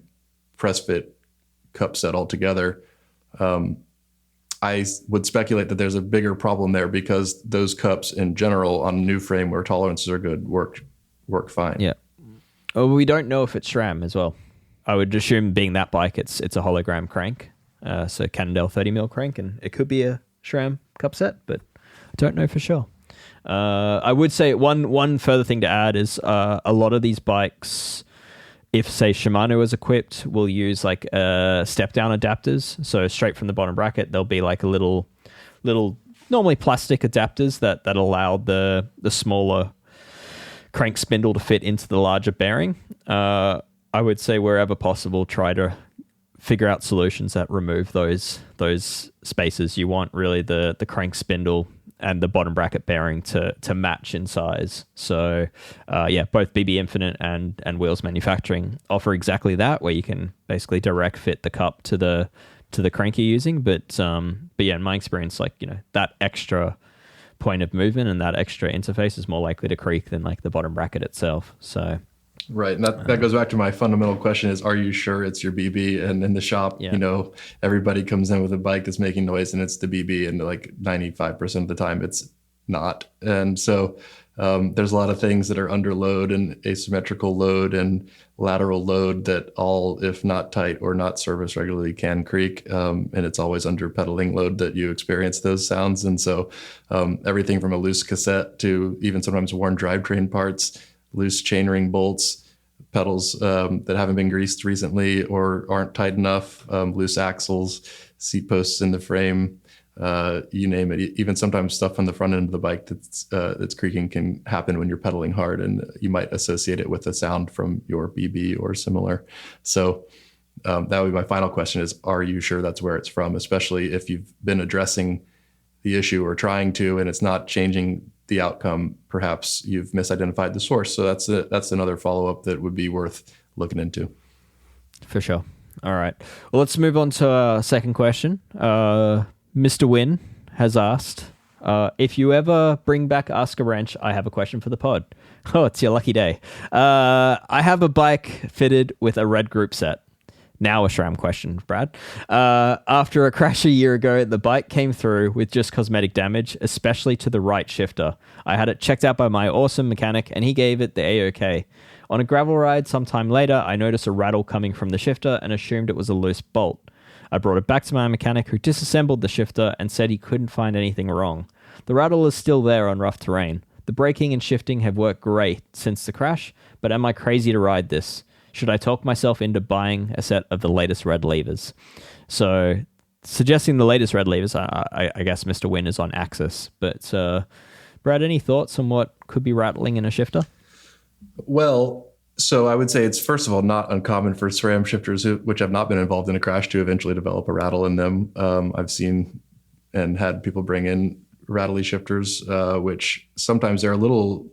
press fit cup set altogether. I would speculate that there's a bigger problem there, because those cups in general on a new frame where tolerances are good work fine. Yeah. Oh, we don't know if it's SRAM as well. I would assume, being that bike, it's a hologram crank, so Cannondale 30mm crank, and it could be a SRAM cup set, but I don't know for sure. I would say one further thing to add is a lot of these bikes, if say Shimano is equipped, will use like step down adapters. So straight from the bottom bracket, there'll be like a little normally plastic adapters that allow the smaller crank spindle to fit into the larger bearing. I would say wherever possible, try to figure out solutions that remove those spaces. You want really the crank spindle and the bottom bracket bearing to match in size. So both BB Infinite and Wheels Manufacturing offer exactly that, where you can basically direct fit the cup to the crank you're using. But in my experience, that extra point of movement and that extra interface is more likely to creak than like the bottom bracket itself. So right. And that goes back to my fundamental question is, are you sure it's your BB? And in the shop, everybody comes in with a bike that's making noise and it's the BB, and like 95% of the time it's not. And so there's a lot of things that are under load and asymmetrical load and lateral load that all, if not tight or not serviced regularly, can creak. And it's always under pedaling load that you experience those sounds. And so everything from a loose cassette to even sometimes worn drivetrain parts, loose chainring bolts, pedals that haven't been greased recently or aren't tight enough, loose axles, seat posts in the frame, you name it. Even sometimes stuff on the front end of the bike that's creaking can happen when you're pedaling hard, and you might associate it with a sound from your BB or similar. So that would be my final question is, are you sure that's where it's from? Especially if you've been addressing the issue or trying to, and it's not changing the outcome, perhaps you've misidentified the source. So that's another follow-up that would be worth looking into. For sure. All right. Well, let's move on to our second question. Mr. Wynn has asked, if you ever bring back Ask a Wrench, I have a question for the pod. Oh, it's your lucky day. I have a bike fitted with a red group set. Now a SRAM question, Brad. After a crash a year ago, the bike came through with just cosmetic damage, especially to the right shifter. I had it checked out by my awesome mechanic, and he gave it the A-OK. On a gravel ride sometime later, I noticed a rattle coming from the shifter and assumed it was a loose bolt. I brought it back to my mechanic, who disassembled the shifter and said he couldn't find anything wrong. The rattle is still there on rough terrain. The braking and shifting have worked great since the crash, but am I crazy to ride this? Should I talk myself into buying a set of the latest red levers? So, suggesting the latest red levers, I guess Mr. Wynn is on Axis. But, Brad, any thoughts on what could be rattling in a shifter? Well, so I would say it's, first of all, not uncommon for SRAM shifters, which have not been involved in a crash, to eventually develop a rattle in them. I've seen and had people bring in rattly shifters, which sometimes they're a little...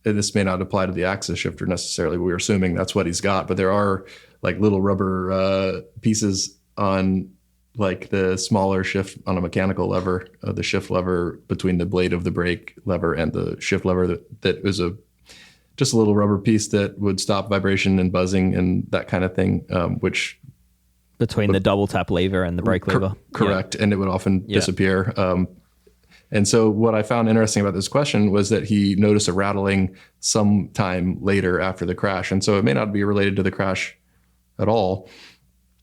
And this may not apply to the Axis shifter necessarily. We're assuming that's what he's got, but there are like little rubber pieces on like the smaller shift on a mechanical lever, the shift lever between the blade of the brake lever and the shift lever that is just a little rubber piece that would stop vibration and buzzing and that kind of thing, which between the double tap lever and the brake lever. Correct. Yeah. And it would often disappear. And so what I found interesting about this question was that he noticed a rattling sometime later after the crash. And so it may not be related to the crash at all.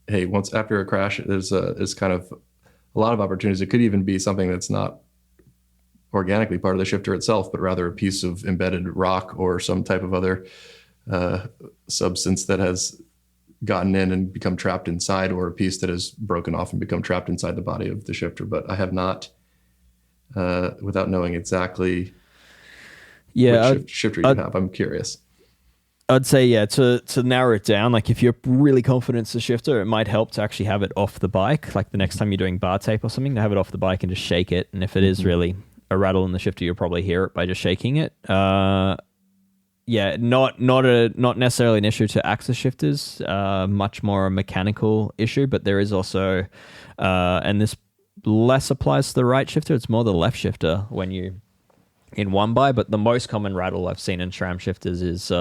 Hey, once after a crash, there's kind of a lot of opportunities. It could even be something that's not organically part of the shifter itself, but rather a piece of embedded rock or some type of other substance that has gotten in and become trapped inside, or a piece that has broken off and become trapped inside the body of the shifter. But I have not without knowing exactly Yeah, shifter you have. I'm curious. I'd say, yeah, to narrow it down, like if you're really confident it's a shifter, it might help to actually have it off the bike. Like the next time you're doing bar tape or something, to have it off the bike and just shake it. And if it is really a rattle in the shifter, you'll probably hear it by just shaking it. Yeah, not necessarily an issue to axis shifters, much more a mechanical issue, but there is also, and this less applies to the right shifter, it's more the left shifter when you in one by, but the most common rattle I've seen in SRAM shifters is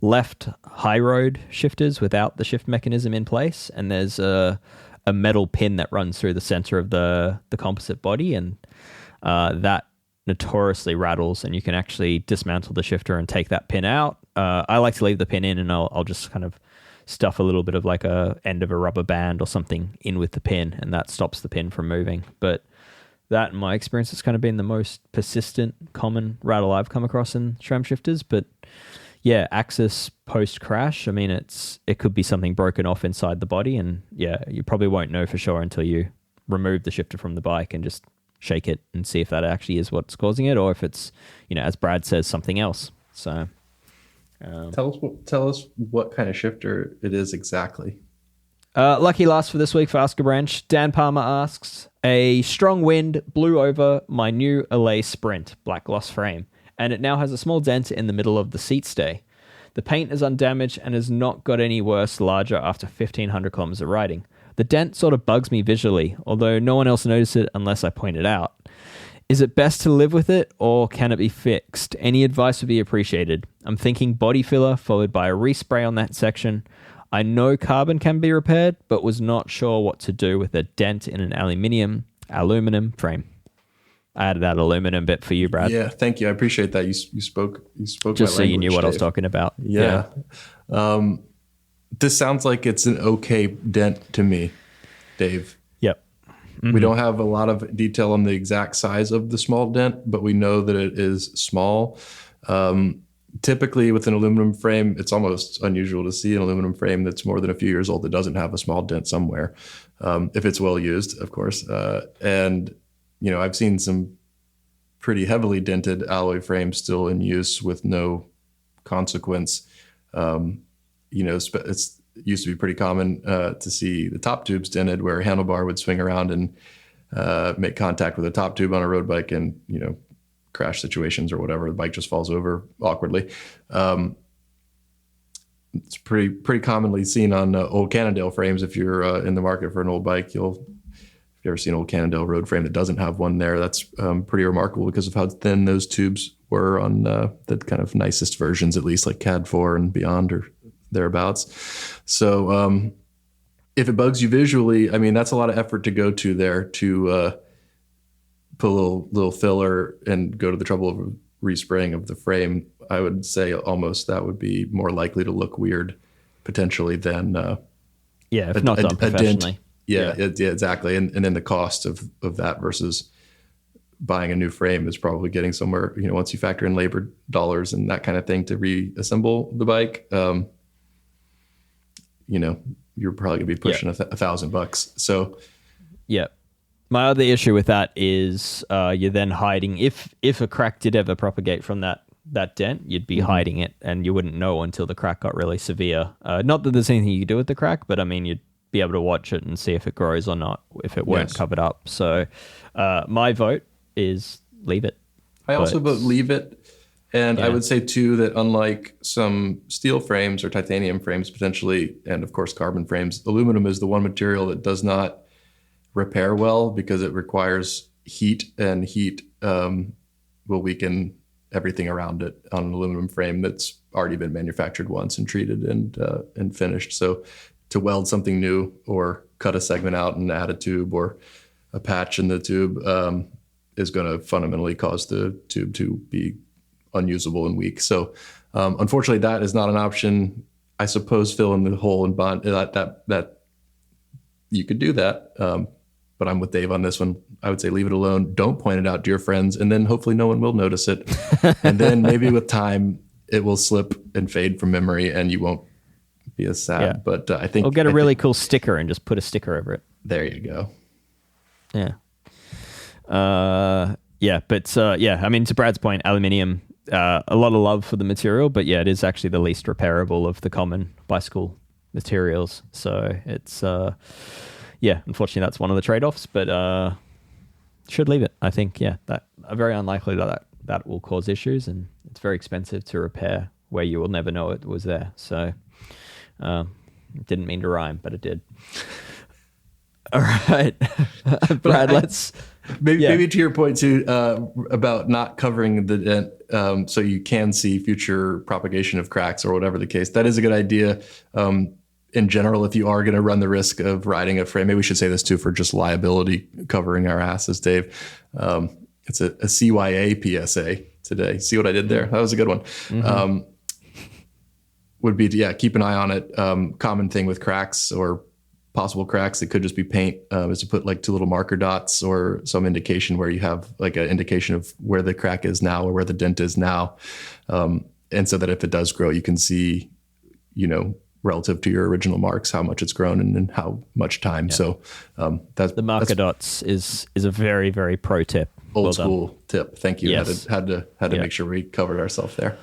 left high road shifters without the shift mechanism in place, and there's a metal pin that runs through the center of the composite body, and that notoriously rattles, and you can actually dismantle the shifter and take that pin out. I like to leave the pin in, and I'll just kind of stuff a little bit of like a end of a rubber band or something in with the pin, and that stops the pin from moving. But that, in my experience, has kind of been the most persistent, common rattle I've come across in SRAM shifters. But yeah, axis post crash, I mean, it could be something broken off inside the body, and yeah, you probably won't know for sure until you remove the shifter from the bike and just shake it and see if that actually is what's causing it, or if it's, as Brad says, something else. So tell us what kind of shifter it is exactly. Lucky last for this week for Ask a Branch. Dan Palmer asks, a strong wind blew over my new Allay Sprint black gloss frame, and it now has a small dent in the middle of the seat stay. The paint is undamaged and has not got any worse larger after 1,500 kilometers of riding. The dent sort of bugs me visually, although no one else noticed it unless I point it out. Is it best to live with it, or can it be fixed? Any advice would be appreciated. I'm thinking body filler followed by a respray on that section. I know carbon can be repaired, but was not sure what to do with a dent in an aluminum frame. I added that aluminum bit for you, Brad. Yeah, thank you. I appreciate that. You spoke just so language, you knew what Dave. I was talking about. Yeah. This sounds like it's an okay dent to me, Dave. Yep. Mm-hmm. We don't have a lot of detail on the exact size of the small dent, but we know that it is small. Typically with an aluminum frame, it's almost unusual to see an aluminum frame that's more than a few years old that doesn't have a small dent somewhere, if it's well used, of course. And I've seen some pretty heavily dented alloy frames still in use with no consequence. It used to be pretty common to see the top tubes dented, where a handlebar would swing around and make contact with a top tube on a road bike, and crash situations or whatever, the bike just falls over awkwardly. It's pretty commonly seen on old Cannondale frames. If you're in the market for an old bike, if you've ever seen an old Cannondale road frame that doesn't have one there, that's pretty remarkable because of how thin those tubes were on the kind of nicest versions, at least like CAD 4 and beyond or thereabouts. So if it bugs you visually, I mean, that's a lot of effort to go to there to put a little filler and go to the trouble of respraying of the frame. I would say almost that would be more likely to look weird potentially than if not done professionally. Yeah, exactly. And then the cost of that versus buying a new frame is probably getting somewhere, once you factor in labor dollars and that kind of thing to reassemble the bike, you're probably gonna be pushing $1,000. So yeah. My other issue with that is you're then hiding, if a crack did ever propagate from that dent, you'd be hiding it, and you wouldn't know until the crack got really severe. Not that there's anything you could do with the crack, but I mean, you'd be able to watch it and see if it grows or not, if it weren't covered up. So my vote is leave it. I also vote leave it. And I would say too that unlike some steel frames or titanium frames potentially, and of course carbon frames, aluminum is the one material that does not repair well because it requires heat, and heat will weaken everything around it on an aluminum frame that's already been manufactured once and treated and finished. So to weld something new or cut a segment out and add a tube or a patch in the tube is going to fundamentally cause the tube to be unusable and weak. So unfortunately, that is not an option. I suppose fill in the hole and bond that you could do that. But I'm with Dave on this one. I would say leave it alone. Don't point it out to your friends, and then hopefully no one will notice it. And then maybe with time, it will slip and fade from memory, and you won't be as sad. Yeah. But I think... Or get a really cool sticker and just put a sticker over it. There you go. Yeah. I mean, to Brad's point, aluminium, a lot of love for the material, but yeah, it is actually the least repairable of the common bicycle materials. So it's, unfortunately that's one of the trade-offs, but should leave it. I think, that very unlikely that will cause issues, and it's very expensive to repair where you will never know it was there. So didn't mean to rhyme, but it did. All right. Brad, let's... Maybe to your point too, about not covering the dent, so you can see future propagation of cracks or whatever the case. That is a good idea. In general, if you are going to run the risk of riding a frame, maybe we should say this too for just liability covering our asses, Dave. It's a CYA PSA today. See what I did there? That was a good one. Mm-hmm. Would be to, keep an eye on it. Common thing with cracks or possible cracks, it could just be paint, is to put like 2 little marker dots or some indication where you have like an indication of where the crack is now or where the dent is now. And so that if it does grow, you can see, relative to your original marks, how much it's grown and in how much time. Yeah. So that's the marker dots is a very, very pro tip. Old school tip. Thank you. Yes. Had to make sure we covered ourselves there.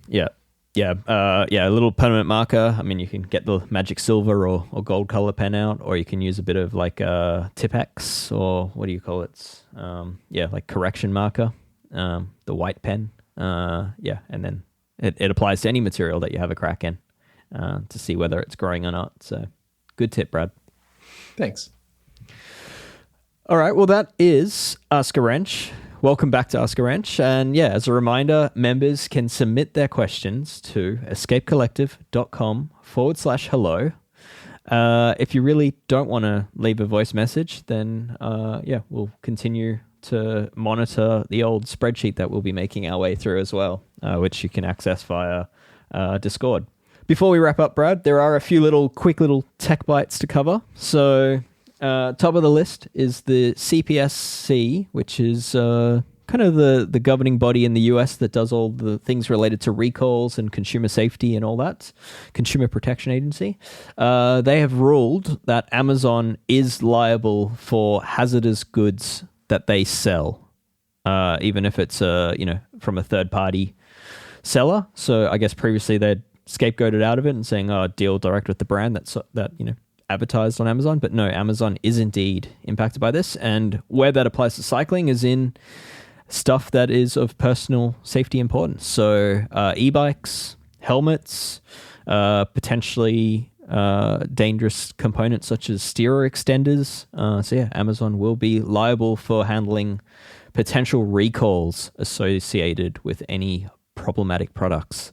Yeah. Yeah. A little permanent marker. I mean, you can get the magic silver or gold color pen out, or you can use a bit of like Tipex, or what do you call it? Like correction marker, the white pen. And then it applies to any material that you have a crack in. To see whether it's growing or not. So good tip, Brad. Thanks. All right. Well, that is Ask a Wrench. Welcome back to Ask a Wrench. And as a reminder, members can submit their questions to escapecollective.com/hello. If you really don't want to leave a voice message, then we'll continue to monitor the old spreadsheet that we'll be making our way through as well, which you can access via Discord. Before we wrap up, Brad, there are a few quick little tech bites to cover. So top of the list is the CPSC, which is kind of the governing body in the US that does all the things related to recalls and consumer safety and all that, Consumer Protection Agency. They have ruled that Amazon is liable for hazardous goods that they sell, even if it's from a third-party seller. So I guess previously they'd scapegoated out of it and saying, deal direct with the brand that advertised on Amazon. But no, Amazon is indeed impacted by this. And where that applies to cycling is in stuff that is of personal safety importance. So e-bikes, helmets, potentially dangerous components such as steerer extenders. Amazon will be liable for handling potential recalls associated with any problematic products.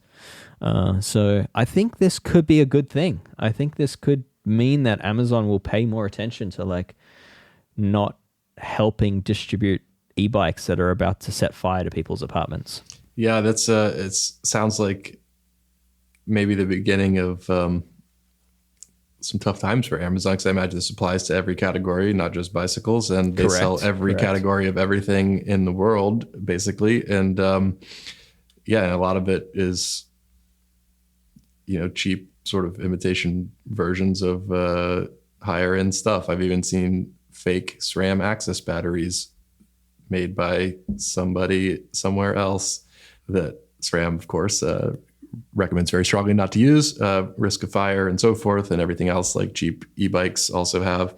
So I think this could be a good thing. I think this could mean that Amazon will pay more attention to not helping distribute e-bikes that are about to set fire to people's apartments. Yeah, that's it sounds like maybe the beginning of some tough times for Amazon, because I imagine this applies to every category, not just bicycles, and they sell every category of everything in the world, basically. And and a lot of it is cheap sort of imitation versions of higher end stuff. I've even seen fake SRAM access batteries made by somebody somewhere else that SRAM, of course, recommends very strongly not to use, risk of fire and so forth, and everything else like cheap e-bikes also have.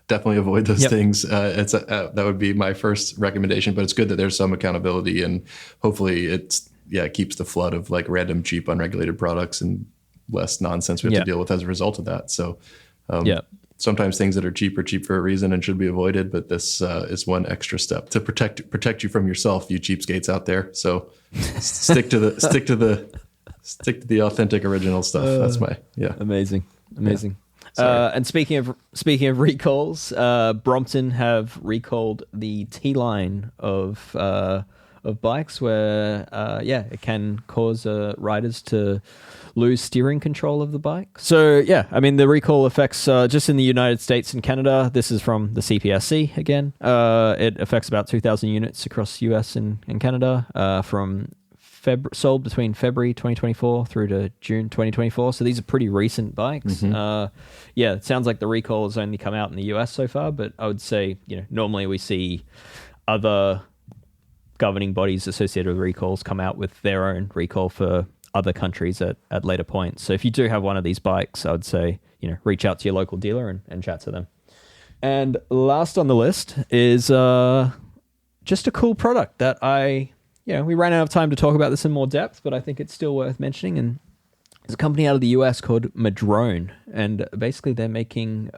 Definitely avoid those things. That would be my first recommendation, but it's good that there's some accountability, and hopefully it keeps the flood of random cheap unregulated products and less nonsense we have to deal with as a result of that. So sometimes things that are cheap for a reason and should be avoided, but this is one extra step to protect you from yourself, you cheapskates out there. So stick to the authentic original stuff. That's my amazing. And speaking of recalls, Brompton have recalled the T-line of bikes where it can cause riders to lose steering control of the bike. So the recall affects just in the United States and Canada. This is from the CPSC again. It affects about 2,000 units across US and Canada, from sold between February 2024 through to June 2024. So these are pretty recent bikes. Yeah, it sounds like the recall has only come out in the US so far, but I would say, normally we see other governing bodies associated with recalls come out with their own recall for other countries at later points. So if you do have one of these bikes, I would say, reach out to your local dealer and chat to them. And last on the list is just a cool product that we ran out of time to talk about this in more depth, but I think it's still worth mentioning. And it's a company out of the US called Madrone, and basically they're making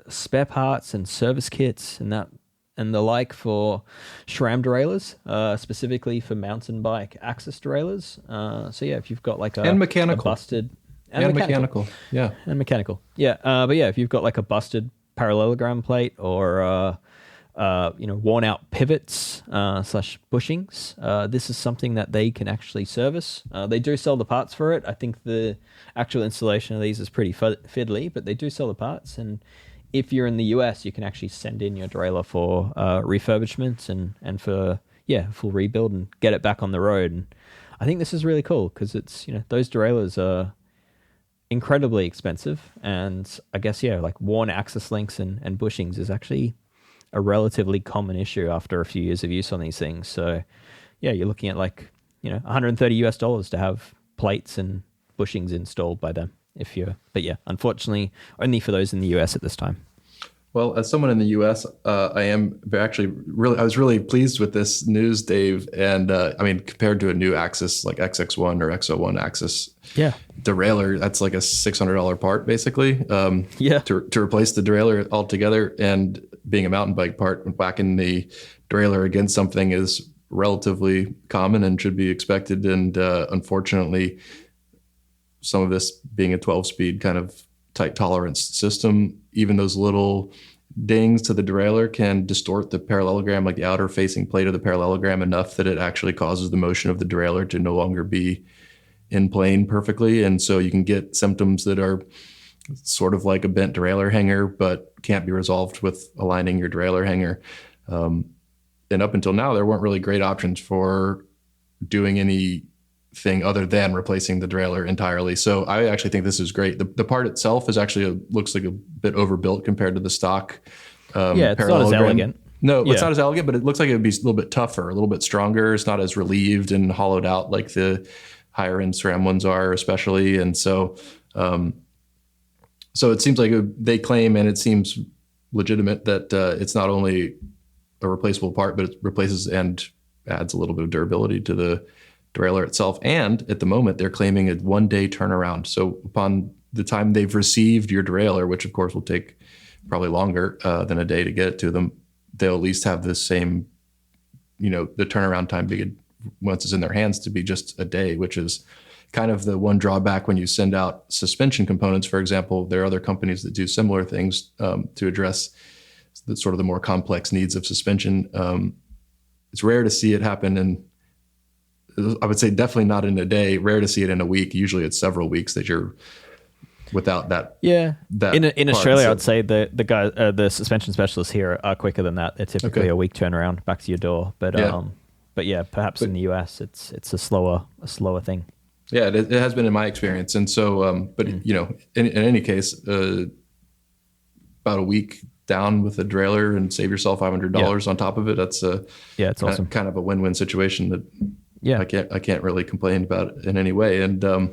spare parts and service kits and the like for SRAM derailleurs, specifically for mountain bike axis derailleurs. So yeah, if you've got like and mechanical, busted and mechanical, yeah, and mechanical, yeah. But yeah, if you've got like a busted parallelogram plate or worn out pivots / bushings, this is something that they can actually service. They do sell the parts for it. I think the actual installation of these is pretty fiddly, but they do sell the parts. And if you're in the US, you can actually send in your derailleur for refurbishment and for full rebuild and get it back on the road. And I think this is really cool because it's those derailleurs are incredibly expensive, and I guess like worn axis links and bushings is actually a relatively common issue after a few years of use on these things. So yeah, you're looking at like $130 to have plates and bushings installed by them but yeah, unfortunately only for those in the US at this time. Well, as someone in the U.S., I was really pleased with this news, Dave. And compared to a new Axis like XX1 or X01 Axis derailleur, that's like a $600 part basically. To replace the derailleur altogether, and being a mountain bike part, whacking the derailleur against something is relatively common and should be expected. And unfortunately, some of this being a 12-speed kind of tight tolerance system, even those little dings to the derailleur can distort the parallelogram, like the outer facing plate of the parallelogram, enough that it actually causes the motion of the derailleur to no longer be in plane perfectly. And so you can get symptoms that are sort of like a bent derailleur hanger, but can't be resolved with aligning your derailleur hanger. And up until now, there weren't really great options for doing anything other than replacing the derailleur entirely. So I actually think this is great. The part itself is actually looks like a bit overbuilt compared to the stock. It's not as elegant. No, it's not as elegant, but it looks like it would be a little bit tougher, a little bit stronger. It's not as relieved and hollowed out like the higher end SRAM ones are, especially. And so, so it seems like they claim, and it seems legitimate, that it's not only a replaceable part, but it replaces and adds a little bit of durability to the derailleur itself. And at the moment, they're claiming a 1-day turnaround. So upon the time they've received your derailleur, which of course will take probably longer than a day to get it to them, they'll at least have the same, the turnaround time once it's in their hands to be just a day, which is kind of the one drawback when you send out suspension components. For example, there are other companies that do similar things to address the sort of the more complex needs of suspension. It's rare to see it happen in, I would say definitely not in a day, rare to see it in a week. Usually it's several weeks that you're without that. Yeah. That in Australia, I'd say the suspension specialists here are quicker than that. They're typically a week turnaround back to your door. But perhaps in the US it's a slower thing. Yeah, it has been in my experience. And so, in any case, about a week down with a derailleur and save yourself $500 on top of it. That's it's awesome. Kind of a win-win situation that I can't really complain about it in any way. And well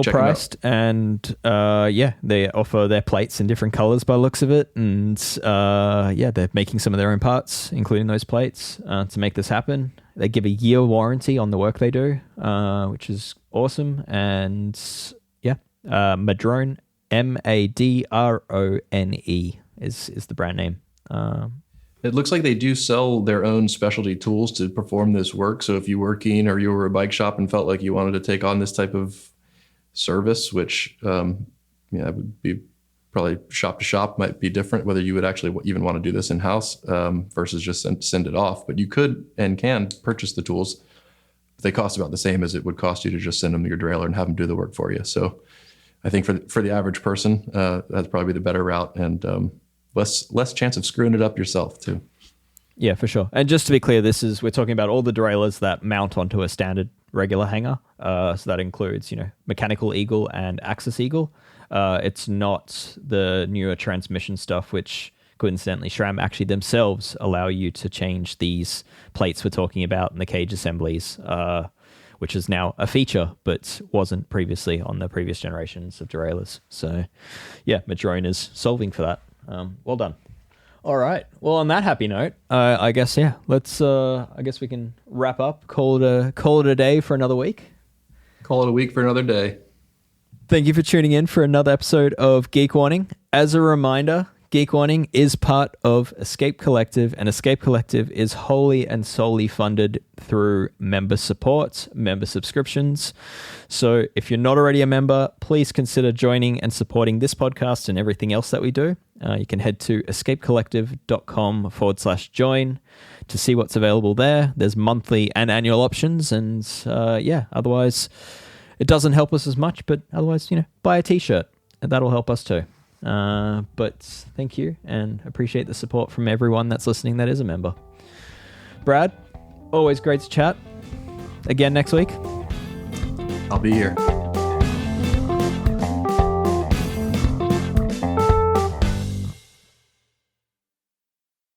priced, and they offer their plates in different colors by the looks of it, and they're making some of their own parts, including those plates, to make this happen. They give a year warranty on the work they do, which is awesome. And Madrone, Madrone is the brand name. It looks like they do sell their own specialty tools to perform this work. So if you were keen, or you were a bike shop and felt like you wanted to take on this type of service, which would be probably shop to shop, might be different whether you would actually even want to do this in-house versus just send it off. But you could and can purchase the tools. They cost about the same as it would cost you to just send them your derailleur and have them do the work for you. So I think for the average person, that'd probably be the better route, and less chance of screwing it up yourself too. Yeah, for sure. And just to be clear, we're talking about all the derailleurs that mount onto a standard regular hanger. So that includes, mechanical Eagle and axis Eagle. It's not the newer transmission stuff, which coincidentally SRAM actually themselves allow you to change these plates we're talking about in the cage assemblies, which is now a feature, but wasn't previously on the previous generations of derailleurs. So yeah, Madrone is solving for that. Well done. All right. Well, on that happy note, I guess, let's, I guess we can wrap up, call it a day for another week. Call it a week for another day. Thank you for tuning in for another episode of Geek Warning. As a reminder, Geek Warning is part of Escape Collective, and Escape Collective is wholly and solely funded through member support, member subscriptions. So if you're not already a member, please consider joining and supporting this podcast and everything else that we do. You can head to escapecollective.com/join to see what's available there. There's monthly and annual options, and otherwise it doesn't help us as much, but otherwise, buy a t-shirt and that'll help us too. But thank you and appreciate the support from everyone that's listening that is a member. Brad, always great to chat. Again next week. I'll be here.